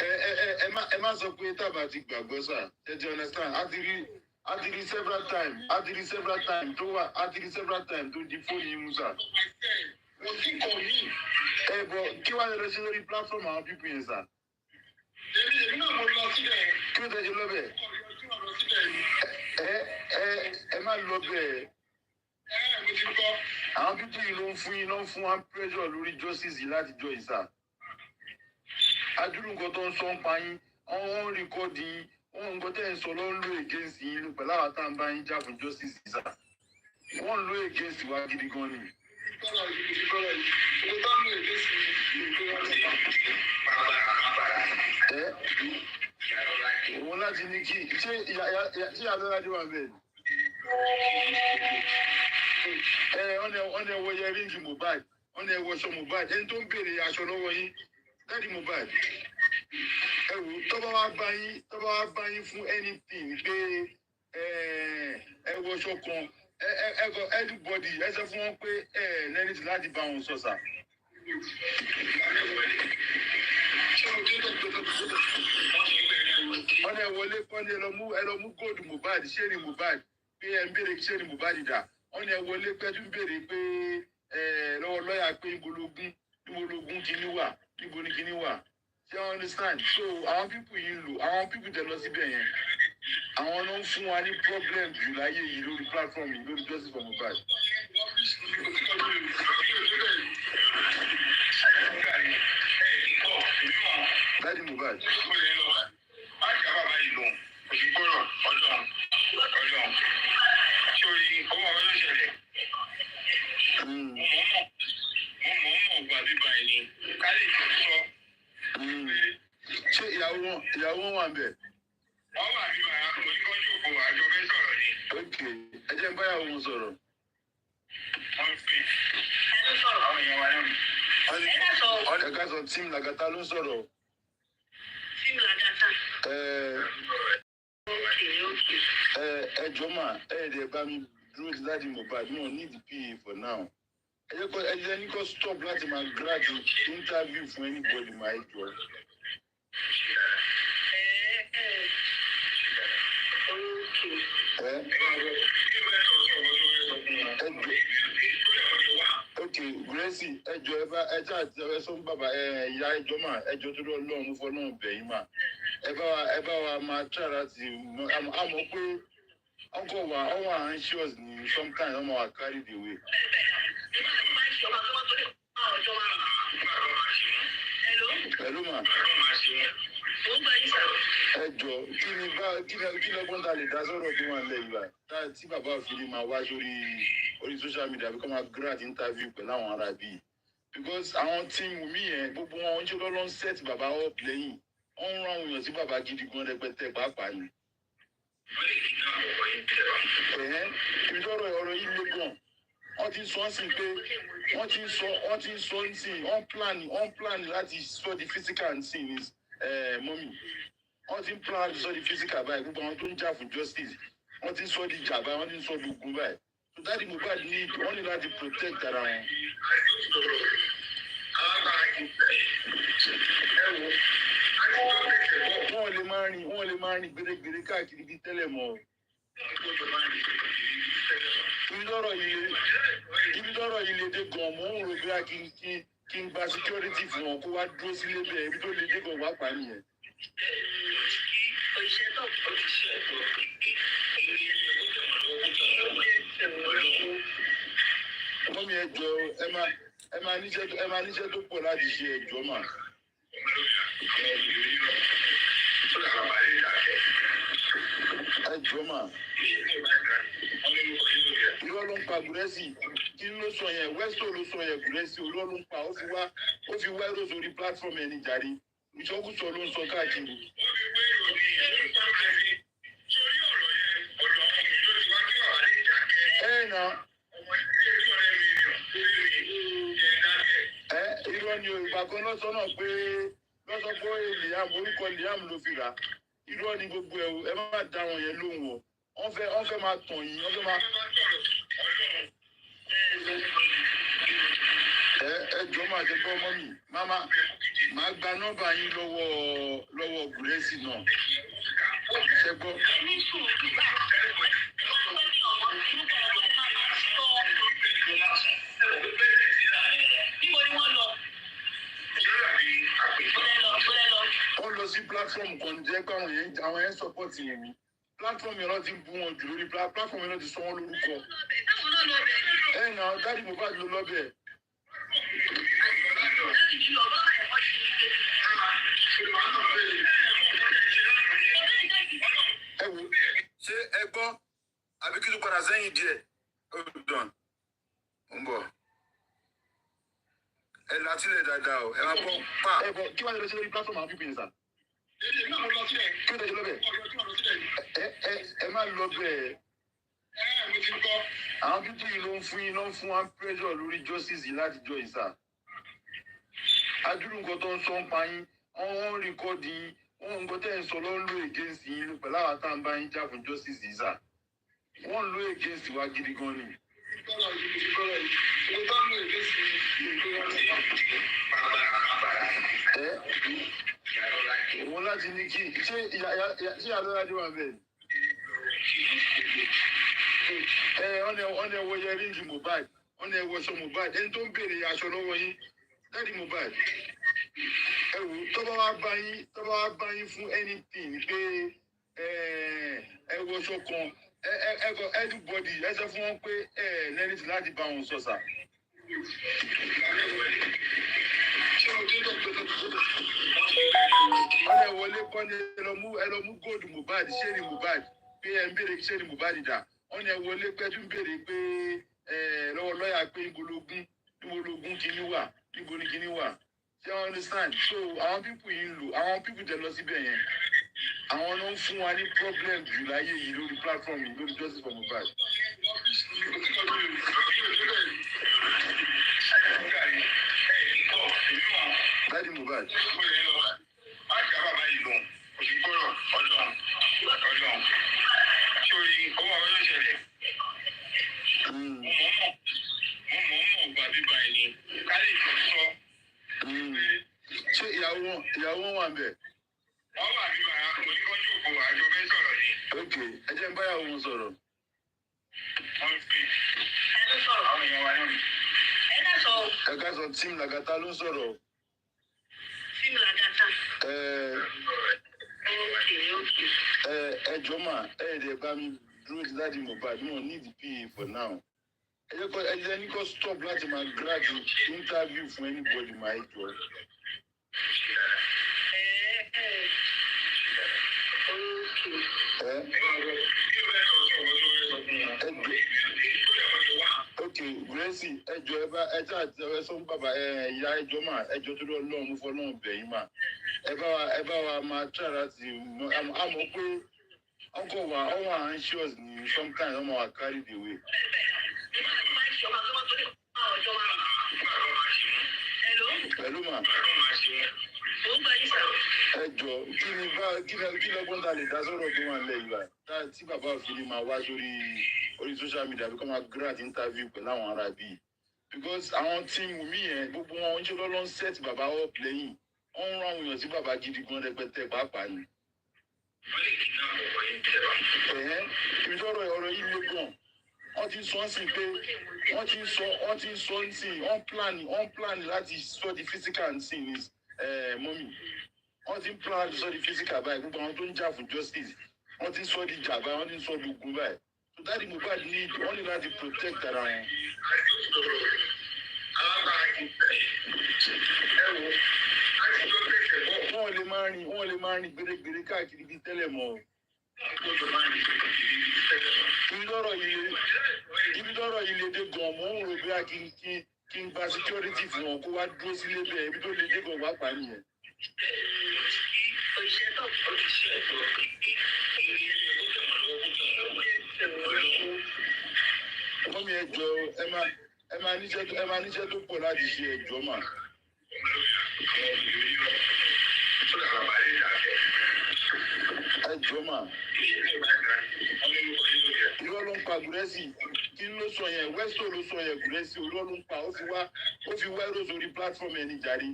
Ẹ má sọ pé tábà ti gbàgbọ́ sà. Do you understand? I did it several times. To the phone yìí mú sà. Mo ti kọ̀ mí. Bọ̀ kí wàá lọ sí lórí platform àwọn people yẹn sà. Èmi náà mo lọ síbẹ̀. Kí ló tẹ̀sí lọ́bẹ̀? Ẹ má lọ bẹ̀. Mo ti gbọ́. Àwọn people yìí ló ń fún wa pressure lórí justice yìí láti jọ ìsà. Adúrú nǹkan tó ń sọ ń pa yín, wọ́n ń rìkọ́dì yín, wọ́n nǹkan tẹ́ ń sọ ló ń lo against yín pẹ̀lú àwọn tá à ń bá yín jà fún justice ìsà. Wọ́n ń lo against wa gidi gan ni. Òun láti ní kí ṣé Abẹ́rẹ́dé wà bẹ́ẹ̀ ni? Ọ̀nà ẹ̀wọ̀ yẹ ríǹgì Mohbad, ọ̀nà ẹ̀wọ̀ aṣọ Mohbad, ẹni tó ń béèrè aṣọ lọ́wọ́ yín, dáàdi Mohbad. Ẹ wò tọ́ba wá bá yín fún anything pé ẹ̀wọ̀ aṣọ kan, everybody ẹ sọ fún wọn pé lẹ́ni tí láti bá wọn sọ sà. Ọ̀nà ẹ̀wọ̀lé kọ́ni ẹ lọ mú góòdù Mohbad ṣé ni Mohbad pé ẹ ń béèrè ṣé ni Mohbad dà. Ọ̀nà ẹ̀wọ̀lé pẹ́ẹ́tù ń béèrè pé lọ́wọ́ lọ́ọ̀yà pé níbo lógún kíní wà níbo ní kíní wà. Ṣé you understand? So àwọn pípù yìí ń lò àwọn pípù tẹ lọ síbẹ̀ yẹn. Àwọn ló ń fún wa ní problem jù láyé yìí lórí platform yìí lórí justice for Mohbad. Dáàdi Mohbad. Ṣé ìyàwó wọn wà ń bẹ̀? Wọ́n wà nígbà oníkọ́jú òkú àjọ fẹ́ sọ̀rọ̀ ni. Ok, ẹ jẹ́ ń báyàwó wọn sọ̀rọ̀. Wọ́n fi sọ̀rọ̀ àwọn èèyàn wa náà. Ẹ̀ka sọ Team Lagata ló ń sọ̀rọ̀. Team Lagata. Ẹ jọ̀ọ́ mà dẹ̀ bá mi dúró ti láti Mohbad náà need PA for now. Ẹ jẹ́ ní kó stop láti máa grant interview fún anybody máa ẹ jọ. Okay, Gurexy, ẹjọ́ ẹjọ́ àti ẹsọ ń bàbá ìyá ẹjọ́ mà ẹjọ́ tó lọ lọ́run fọlọ́run bẹ̀yìn mà ẹ bá wa máa try láti àmọ́ pé ọkọ̀ wa ọwọ́ anxious ni sometimes ọmọ wa carry the way. Hello ma. Ẹjọ́ kí lọ́gbọ́n ta lè dá sọ̀rọ̀ tó wà lẹ́yìn bá tí bàbá òfin máa wá orí social media bí kò máa grant interview pẹ̀lú àwọn ará bíi because àwọn tíìmù mi yẹn gbogbo wọn ń ṣe lọ́lọ́ ń set bàbá up lẹ́yìn wọ́n ń rán àwọn èèyàn sí bàbá gidi gan rẹpẹtẹ pàápàá ni. Ibi tó ọ̀rọ̀ yìí lé gan wọ́n ti sọ sí pé wọ́n ti sọ sí on plan láti sọ di physical sí ní mọ́mì wọ́n ti plan láti sọ di physical báyìí gbogbo àwọn tó ń jà fún justice wọ́n ti sọ di jà báyìí wọ́n ti sọ di ogun báyìí. Daddy Mohbad need wọ́n ní láti protect ara wọn. Wọ́n lè máa rìn gbèrègbèrè káàkiri bíi tẹ́lẹ̀ mọ́. Ibi lọ́rọ̀ yìí lè dé gan mọ́ òun rò bí a kí n gba security fún wọn kó wá dúró sílé bẹ́ẹ̀ ibi tó lè dé gan wá pa nìyẹn. Mọ́mí ẹjọ́ ẹ máa níṣẹ́ tó pọ̀ láti ṣe ẹjọ́ mà. Ẹjọ́ mà. Irọ́ ló ń pa Gurexy. Kí ló sọ yẹn? Westo ló sọ yẹn Gurexy. Irọ́ ló ń pa. Ó fi wá ẹ̀rọ sórí platform ẹni jàre. Ìṣọ́kùsọ ló ń sọ káàkiri. Nà. Irọ́ ni Yorùbá kan lọ́sọ̀ náà pé Liam orúkọ Liam ló fi rà. Irọ́ ni gbogbo ẹ̀ ẹ má dá wọn yẹn lóhùn o. Wọ́n fẹ́ máa tàn yín, wọ́n fẹ́ máa. Ẹ jọ máa ṣe gbọ́ mọ́ mi. Máa gba nọ́mbà yín lọ́wọ́ Gurexy náà. Ṣé gbọ́? Wọ́n lọ sí platform kan jẹ́ pé àwọn yẹn support yẹn mi. Platform yẹn lọ ti bú wọn jù lórí platform yẹn lọ ti sọ wọn lórúkọ. Nà Daddy Mohbad ló lọ bẹ̀. Ẹ wo ṣé ẹ gbọ́ àbí kí ló padà sẹ́yìn díẹ̀? Hold on. Ń bọ̀. ẹ látílẹ̀ dáadáa o ẹ máa bọ́ pa. ẹ bọ kí wàá lọ sí lórí platform àwọn pípín sà. kí ló dé lọ bẹ́ẹ̀. ẹ má lọ bẹ́ẹ̀. àwọn pípín yìí ló ń fún wa pressure lórí justice yìí láti jọ ìsà. adúrú nǹkan tó ń sọ ń pa yín wọ́n ń rìkọ́dì wọ́n nǹkan tẹ́ ń sọ ló ń lo against yín pẹ̀lú àwọn tá à ń bá yín jà fún justice yìí sà. wọ́n lo against wa gidi gan ni. Wọ́n láti ní kí ṣé àlọ́ládé wà bẹ́ẹ̀. ọ̀nà ẹ̀wọ̀ yẹ ríǹgì Mohbad ọ̀nà ẹ̀wọ̀ ṣọ Mohbad ẹni tó ń béèrè aṣọ lọ́wọ́ yín dáàdi Mohbad ẹ wò tọ́ba wá bá yín fún anything pé ẹ̀wọ̀ ṣọ kan everybody ẹ sọ fún wọn pé lẹ́ni tí láti bá wọn sọ sà. ọ̀nà ìwọlé kọ́ ni ẹ lọ mú gold Mohbad ṣéèrè Mohbad pé ẹ ń béèrè ṣéèrè Mohbad dà ọ̀nà ìwọlé pẹ́ tún béèrè pé lọ́wọ́ lọ́ọ̀yà pé ìbológún kìíní wà níbo ni kìíní wà ṣé wọ́n understand so àwọn pípù yìí ń lò àwọn pípù tẹ lọ síbẹ̀ yẹn àwọn ló ń fún wa ní problem jù láyé yìí lórí platform yìí lórí justice for Mohbad. Láti Mohbad. má jà bàbá yìí lóhùn kò sí gbọ́dọ̀ ọlọ́run sórí owó àwọn yóò ṣẹlẹ̀. mo mọ̀ gba bíbá ẹ̀ ni ká lè jọ sọ. ṣé ìyàwó wọn wà ń bẹ̀? wọ́n wà bíbá oníkọ́jú òkú àjọ fẹ́ sọ̀rọ̀ ni. ok ẹ jẹ́ ń báyàwó wọn sọ̀rọ̀. wọ́n fi àwọn èèyàn wa náà. ẹ ká sọ team Lagata ló ń sọ̀rọ̀. ẹ jọ̀ọ́ mà ẹ dẹ̀ bá mi dúró ti dáàdi Mohbad mi ò need PA for now. ẹ jẹ́ ní kó stop láti máa grab interview fún anybody máa ẹ jọ. ok Gurexy ẹjọ ẹ tí àti ẹ sọ fún bàbá ìyá ẹjọ mà ẹjọ tó lọ lọrun fọlọrun bẹyìn mà ẹ bá wa máa try láti àmọ́ pé ọkọ wa ọwọ anxious ni sometimes ọmọ wa carry the way. Hello ma. ẹjọ kí lọ́gbọ́n ta lè dá sọ̀rọ̀ tó wà lẹ́yìn wa tí bàbá òfin máa wá orí social media bí kò máa grant interview pẹ̀lú àwọn ará bíi because àwọn tíìmù mi yẹn gbogbo wọn ń ṣe lọ́lọ́ ń set bàbá up lẹ́yìn wọ́n ń rán àwọn èèyàn sí bàbá gidi gan rẹpẹtẹ pàápàá ni. ibi tọ́rọ̀ ọ̀rọ̀ yìí lé gan wọ́n ti sọ sí pé wọ́n ti sọ sí wọ́n plan láti sọ di physical sí ní mọ́mì wọ́n ti plan láti sọ di physical báyìí gbogbo àwọn tó ń jà fún justice wọ́n ti sọ di jà báyìí wọ́n ti sọ di ogun báyìí. So Daddy Mohbad wọ́n ní láti protect ara wọn. wọ́n lè máa rìn gbèrègbèrè káàkiri bíi tẹ́lẹ̀ mọ́. ibi lọ́rọ̀ yìí lè dé gan mọ́ ń rò bí kí n gba security fún wọn kó wá dúró sílé bẹ́ẹ̀ ibi tó lè dé gan wá pa nìyẹn. Mọ́mí ẹjọ́ ẹ máa níṣẹ́ tó pọ̀ láti ṣe ẹjọ́ mà. Ẹjọ́ mà. Irọ́ ló ń pa Gurexy. Kí ló sọ yẹn? Westo ló sọ yẹn Gurexy. Irọ́ ló ń pa. Ó fi wá ẹ̀rọ sórí platform ẹni jàre.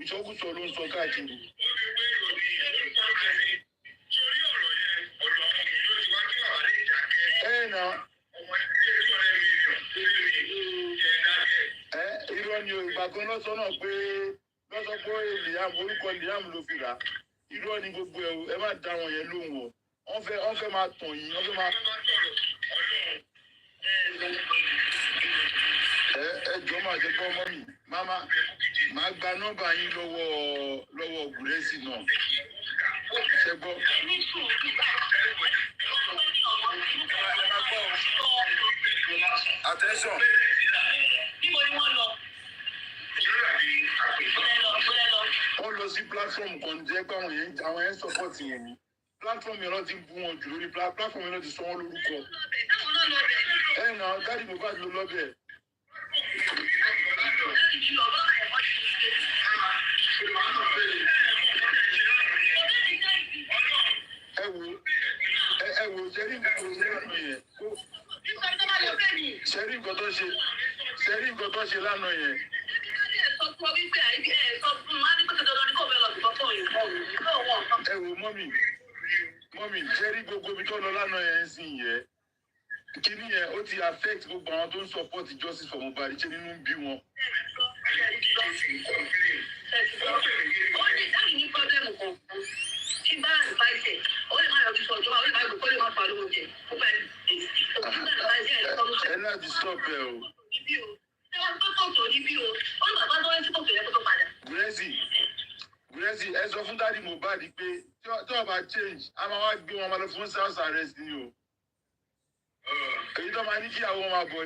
Ìṣọ́kùsọ ló ń sọ káàkiri. Nà. Irọ́ ni Yorùbá kan lọ́sọ̀ náà pé Liam orúkọ Liam ló fi rà. Irọ́ ni gbogbo ẹ má dá wọn yẹn lóhùn o. Wọ́n fẹ́ máa tàn yín, wọ́n fẹ́ máa. Ẹ jọ máa jẹ gbọ́ ọmọ mi. Máa gba nọ́mbà yín lọ́wọ́ Gurexy náà. Ṣé gbọ́? Attention. platform kan jẹ́ pé àwọn yẹn support yẹn ni platform yẹn lọ ti bú wọn jù lórí platform yẹn lọ ti sọ wọn lórúkọ. ẹ nà dáàdi Mohbad ló lọ́bẹ̀. ẹ wo sẹ́rí nǹkan tó ṣe lánàá yẹn. ẹ wo mọ́mì sẹ́rí gbogbo ibi tó lọ lánàá yẹn ń sìn yẹn kíní yẹn ó ti affect gbogbo àwọn tó ń support justice for Mohbad ṣe nínú bí wọn. ó ní dáhùn ní pọ́blẹ́mù kan tí bá àdìbáìsẹ̀ ó lè má yọjú sọ ọjọ́ ó lè má gbé kó lè má fa lówó jẹ ó fẹ́ ẹ láti stop ẹ o. ṣé wọ́n tó tòótọ́ níbí o ó ní bàbá tó wáyé tí kò fẹ́ kó tó padà. Gurexy ẹ sọ fún dáàdi Mohbad pé tí wọ́n bá change a máa wá gbé wọn máa lọ fún house arrest ni o. èyí tó máa ní kí àwọn máa bọ̀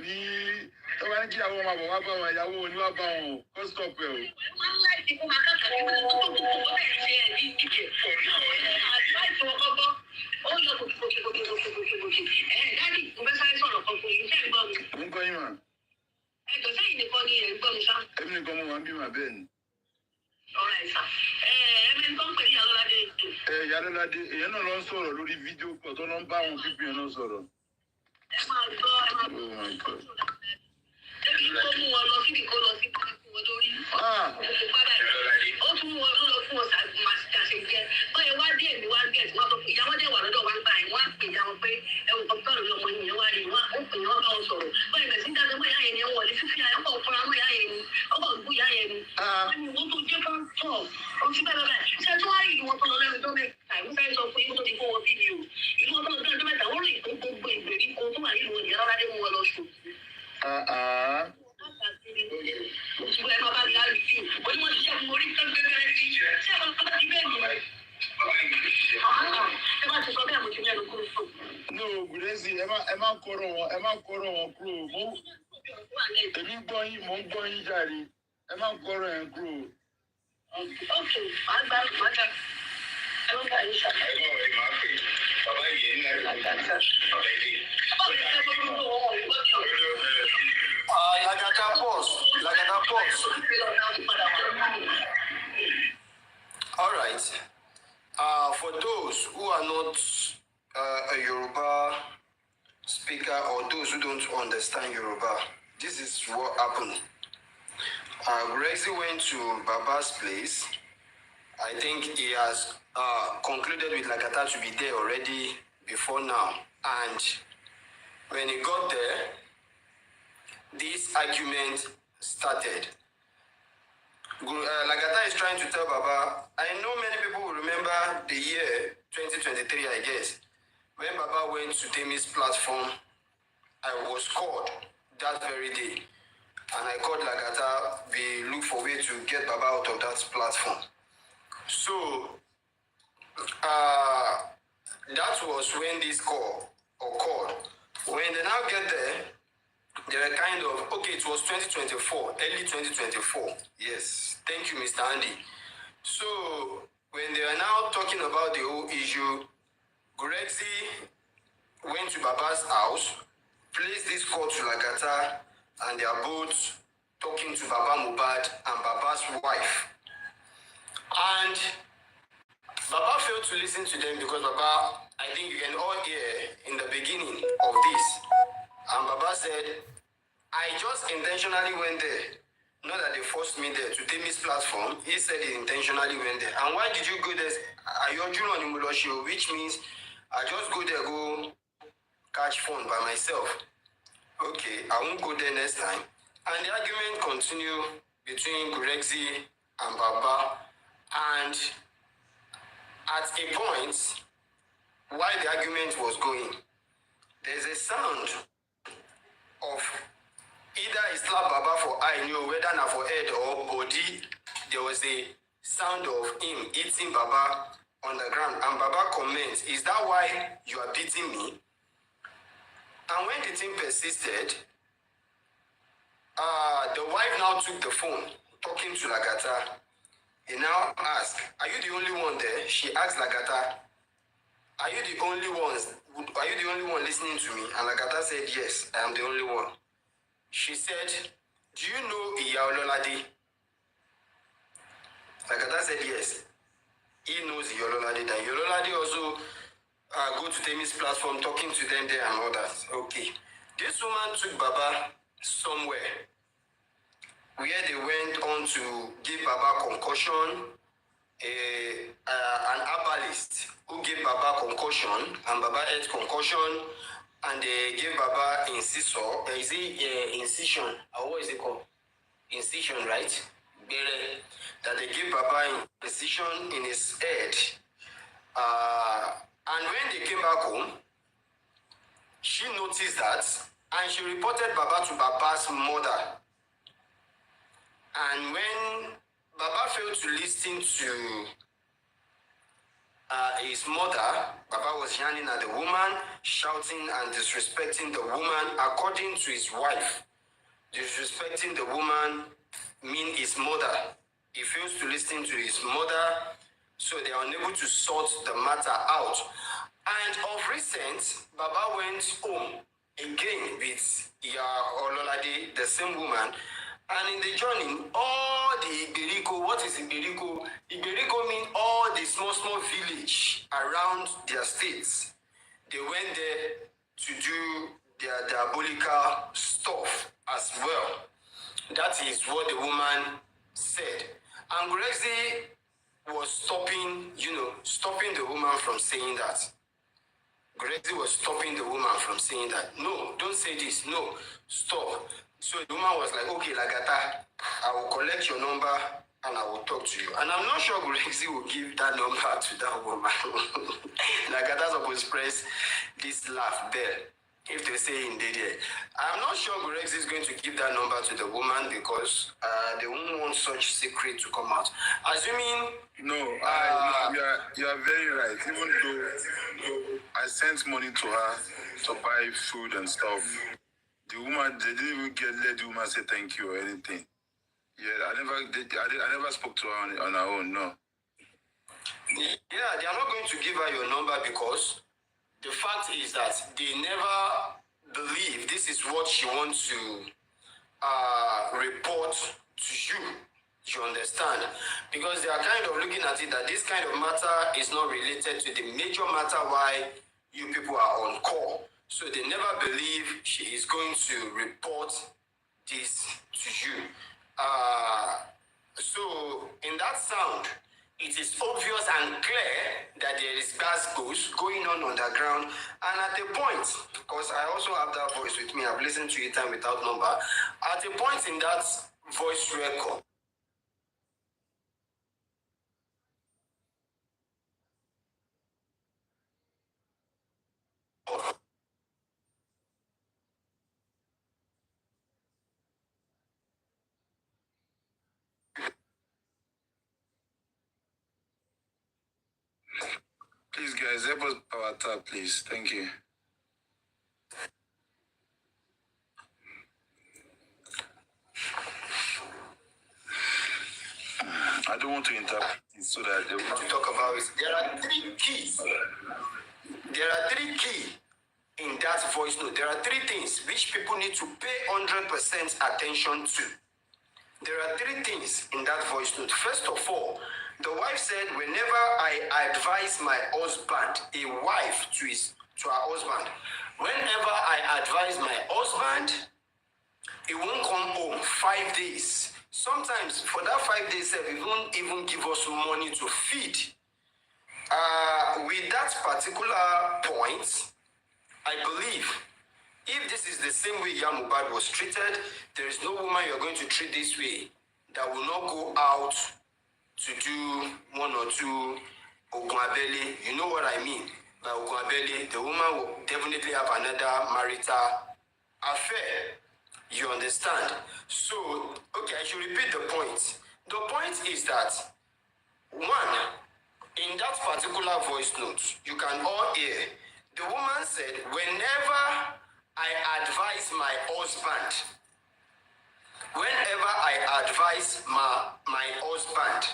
wá bá wọn ìyàwó wọn ni wá bá wọn o kó stop ẹ o. máa ń láì dìbò máa káàkiri tó bẹ̀rẹ̀ ṣe ẹ̀ ní ìdíje àdìbáìsì wọn kọ́kọ́ ó yọ kòkòkòkòkòkòkòkò dáàdi mo fẹ́ sáré sọ̀rọ̀ kan fún yín sẹ́yìn gbọ́ mi. mo ń gbọ́ yín mà. ẹjọ́ sẹ́yìn nìkan ni ẹ̀ ń gbọ́ mi sá. èmi nìkan mo wà ń bí mà bẹ́ẹ̀ ni. ọ̀rọ̀ ẹ̀sà ẹ̀ẹ́mẹ́ni tó ń pè ní Yalọ́ládé ètò. Yalọ́ládé èèyàn náà lọ ń sọ̀rọ̀ lórí fídíò pọ̀ tó lọ ń bá àwọn pípín yẹn náà sọ̀rọ̀. ẹ máa gbọ́ Oh my God. débi tó mú wọn lọ síbi kó lọ sí pàtàkì wọn lórí òkú padà ó tún mú wọn lọ fún wọn ṣàṣejẹ báyìí wá dé èmi wá gẹ̀ wọn tó ìyá wọn dé wà lọ́dọ̀ wá ń gbà yẹn wọn á pè ya wọn pé ẹwù kọ̀ọ̀kan lórí ọmọ yẹn wá rí wọn ó pè wọn bá wọn sọ̀rọ̀ báyìí bẹ̀rẹ̀ sí dájọ́ mọ́ ìyá yẹn ni wọn wọlé fífi àyẹ̀kọ́ fúnra mọ́ ìyá yẹn ni ọkọ̀ ògbó ìyá yẹn ni wọn tó jẹ́ fún tọ̀ ó ti bẹ́ẹ̀ bẹ́ẹ̀ ṣe tó wá ìlú wọn tó lọ lẹ́nu tó mẹ́ta ìwé fẹ́ sọ fún yín tó ti kó wọn fídíò ìlú wọn tó lọ lẹ́nu tó mẹ́ta wọ́n rìn tó gbogbo ìgbèríko tó wà nílùú ìyá Lọ́ládé mú wọn lọ sùn. Ẹ máa bá mi láàrin sí i. Ó ní wọ́n ti ṣẹ́gun orí tó gbé bẹ́rẹ̀ sí. Ṣé ẹ máa bá ti bẹ́ẹ̀ ni? Ẹ bá ti sọ bẹ́ẹ̀ mo ti mẹ́rin kúrò fún. No, Gurexy ẹ má kọ́rọ̀ wọn kúrò. Èmi mò ń gbọ́ yín jàre. Ẹ má kọ́rọ̀ yẹn kúrò. Okay, màá gbà ẹ ló gbà yín ṣàkóso. Bàbá yìí ní àgbà. Lagata pause. All right. For those who are not a Yoruba speaker or those who don't understand Yoruba, this is what happened. Gurexy went to Baba's place. I think he has concluded with Lagata to be there already before now. And when he got there, this argument started. Lagata is trying to tell Baba, I know many people will remember the year 2023, I guess, when Baba went to Temi's platform. I was called that very day, and I called Lagata, we look for a way to get Baba out of that platform. So, that was when this call occurred. When they now get there, they were kind of, okay, it was 2024, early 2024. Yes, thank you, Mr. Andy. So, when they are now talking about the whole issue, Gurexy went to Baba's house, placed this call to Lagata, and they are both talking to Baba Mohbad and Baba's wife. And Baba failed to listen to them because Baba, I think you can all hear in the beginning of this. And Baba said, I just intentionally went there. Not that they forced me there to take this platform. He said he intentionally went there. And why did you go there? Which means I just go there, go catch phone by myself. Okay, I won't go there next time. And the argument continued between Gurexy and Baba. And at a point, while the argument was going, there's a sound of either he slapped Baba for eye, whether not for head or body. There was a sound of him hitting Baba on the ground. And Baba comments, is that why you are beating me? And when the thing persisted, the wife now took the phone, talking to Lagata. He now asked, "Are you the only one there?" She asked Lagata, "Are you the only ones? Are you the only one listening to me?" And Lagata said, "Yes, I am the only one." She said, "Do you know Iya Ololade?" Lagata said, "Yes." He knows Iya Ololade. That Iya Ololade also go to Temi's platform, talking to them there and all that. Okay. This woman took Baba somewhere where they went on to give Baba concussion, an herbalist who gave Baba concussion, and Baba ate concussion, and they gave Baba incisor. Is it incision? Or what is it called? Incision, right? That they gave Baba incision in his head. And when they came back home, she noticed that, and she reported Baba to Baba's mother. And when Baba failed to listen to his mother, Baba was yelling at the woman, shouting and disrespecting the woman, according to his wife. Disrespecting the woman mean his mother. He fails to listen to his mother, so they are unable to sort the matter out. And of recent, Baba went home again with Iya Ololade, the same woman. And in the journey, all the Iberiko, what is Iberiko? Iberiko means all the small village around their states. They went there to do their diabolical stuff as well. That is what the woman said. And Gurexy was stopping the woman from saying that. Gurexy was stopping the woman from saying that. No, don't say this. No, stop. So the woman was like, "Okay, Lagata, I will collect your number and I will talk to you." And I'm not sure Gurexy will give that number to that woman. Lagata supposed to press this laugh bell if they say indeed. I'm not sure Gurexy is going to give that number to the woman because they won't want such secret to come out. Assuming No, you are very right. Even though I sent money to her to buy food and stuff, the woman, they didn't even let the woman say thank you or anything. Yeah, I never spoke to her on her own. No. Yeah, they are not going to give her your number because the fact is that they never believe this is what she wants to report to you. You understand? Because they are kind of looking at it that this kind of matter is not related to the major matter why you people are on call. So they never believe she is going to report this to you. So in that sound, it is obvious and clear that there is gas goes going on underground. And at a point, because I also have that voice with me, I've listened to it time without number. At a point in that voice record, Please, guys, help us power tap, please. Thank you. I don't want to interrupt so that they will to talk about is there are three keys. There are three keys in that voice note. There are three things which people need to pay 100% attention to. There are three things in that voice note. First of all, the wife said, whenever I advise my husband, a wife to her husband, whenever I advise my husband, he won't come home 5 days. Sometimes for that 5 days, he won't even give us money to feed. With that particular point, I believe if this is the same way Mohbad was treated, there is no woman you're going to treat this way that will not go out to do one or two Ogunabele. You know what I mean by Ogunabele? The woman will definitely have another marital affair. You understand? So, okay, I should repeat the point. The point is that, one, in that particular voice note, you can all hear, the woman said, whenever I advise my husband, my husband,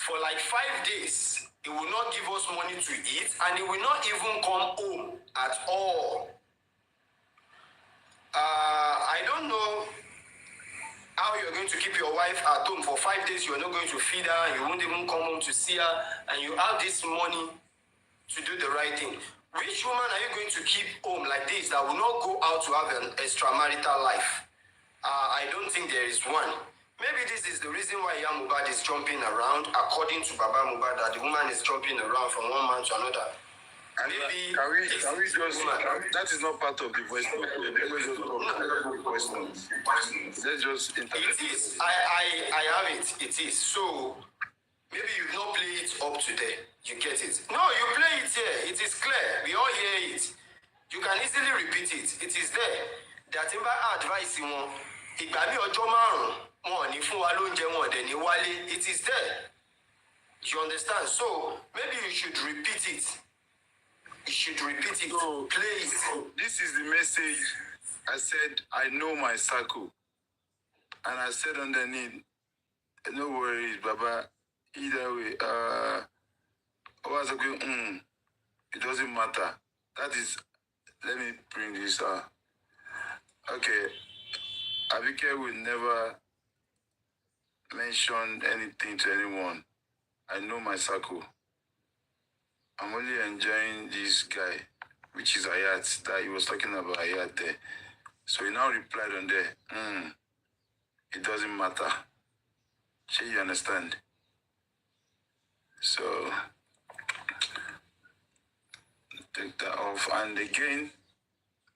For like 5 days, he will not give us money to eat, and he will not even come home at all. I don't know how you're going to keep your wife at home for 5 days. You're not going to feed her, and you won't even come home to see her, and you have this money to do the right thing. Which woman are you going to keep home like this that will not go out to have an extramarital life? I don't think there is one. Maybe this is the reason why Mohbad is jumping around, according to Baba Mohbad, that the woman is jumping around from one man to another. Maybe can we just that is not part of the voice note. Let's just talk about the voice note. Let's just interpret. It is. I have it. It is. So maybe you not play it up today. You get it. No, you play it here. It is clear. We all hear it. You can easily repeat it. It is there. That in my advice, ìgbà mi ọjọ́ márùn-ún, wọn ò ní fún wa lóúnjẹ, wọn ò dẹ̀ ní wálé. It is there. You understand? So maybe you should repeat it. You should repeat it. So, Please. This is the message. I said, I know my circle. And I said underneath, no worries, Baba. Either way, I was like, it doesn't matter. That is, let me bring this up. Okay. Abike will never mention anything to anyone. I know my circle. I'm only enjoying this guy, which is Ayat, that he was talking about Ayat there. So he now replied on there, it doesn't matter. Sure, you understand? So, take that off. And again,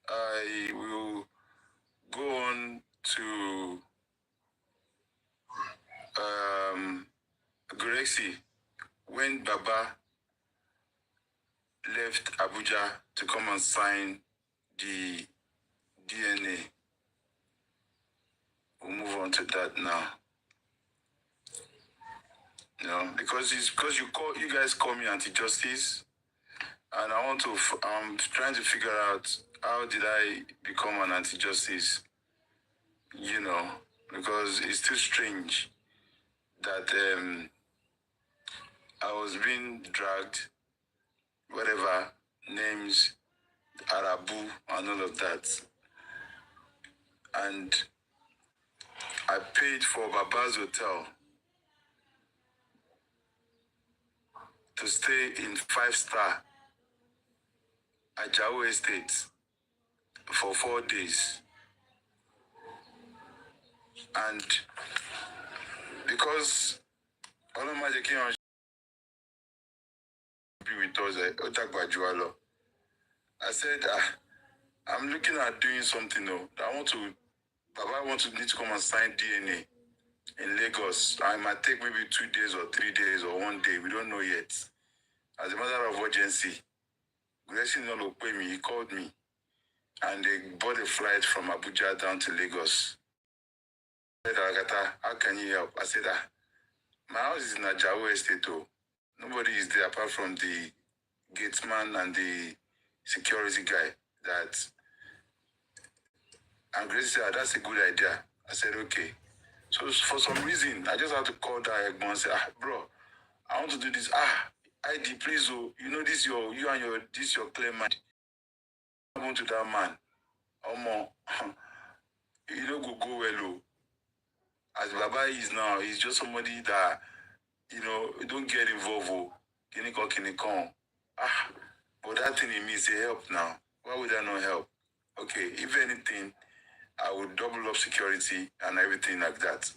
I will go on to Gurexy when Baba left Abuja to come and sign the DNA. We'll move on to that now. You know, because you guys call me anti-justice, and I'm trying to figure out how did I become an anti-justice. You know, because it's too strange that I was being dragged, whatever, names, Arabu, and all of that. And I paid for Baba's hotel to stay in 5-star Ajao Estate for 4 days. And because all of my came be with us, I said, I'm looking at doing something though. Baba wants to come and sign DNA in Lagos. I might take maybe 2 days or 3 days or 1 day. We don't know yet. As a matter of urgency, Gurexy no pay me. He called me, and they bought a flight from Abuja down to Lagos. I said, Lagata, how can you help? I said, my house is in Ajao Estate. Nobody is there apart from the gatesman and the security guy. And Gurexy said, that's a good idea. I said, okay. So for some reason, I just had to call that Egmont and say, bro, I want to do this. ID, please, you know this your clear mind. I went to that man. You know go well. As Baba is now, he's just somebody that, don't get involved. Kinikon. But that thing in me say help now. Why would I not help? Okay, if anything, I would double up security and everything like that.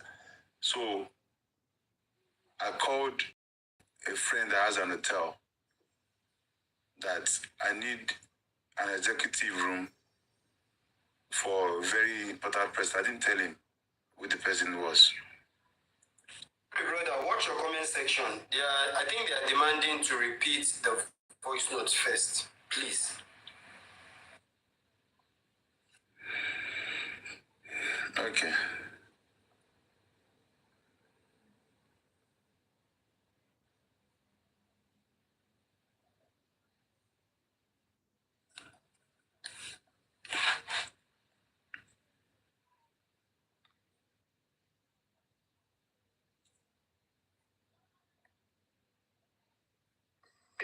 So I called a friend that has an hotel that I need an executive room for a very important person. I didn't tell him who the person was. Brother, watch your comment section. I think they are demanding to repeat the voice notes first, please. Okay.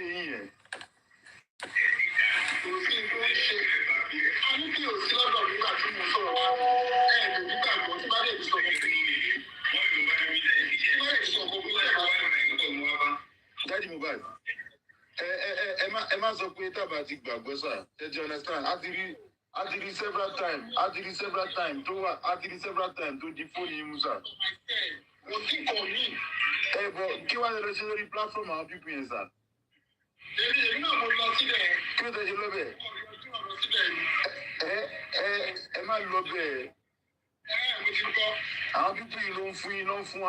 yẹn. Òfin tó ń ṣe a ní kí o sí lọ́dọ̀ nígbà tí mo sọ̀rọ̀ ẹ̀ lè nígbàgbọ́ tí bá lè sọ fún mi. Daddy Mohbad, ẹ má sọ pé tábà ti gbàgbọ́ sà, ẹ ti understand, a ti rí several times tó di fóònù yín mú sà. Mo ti kàn mí. Ẹ bọ̀ kí wàá lọ sí lórí platform àwọn pípín yẹn sà. Èmi náà mo lọ síbẹ̀. Kí ló tẹ̀ ṣe lọ́bẹ̀? Ẹ má lọ bẹ́ẹ̀. Mo ti gbọ́. Àwọn pípín yìí ló ń fún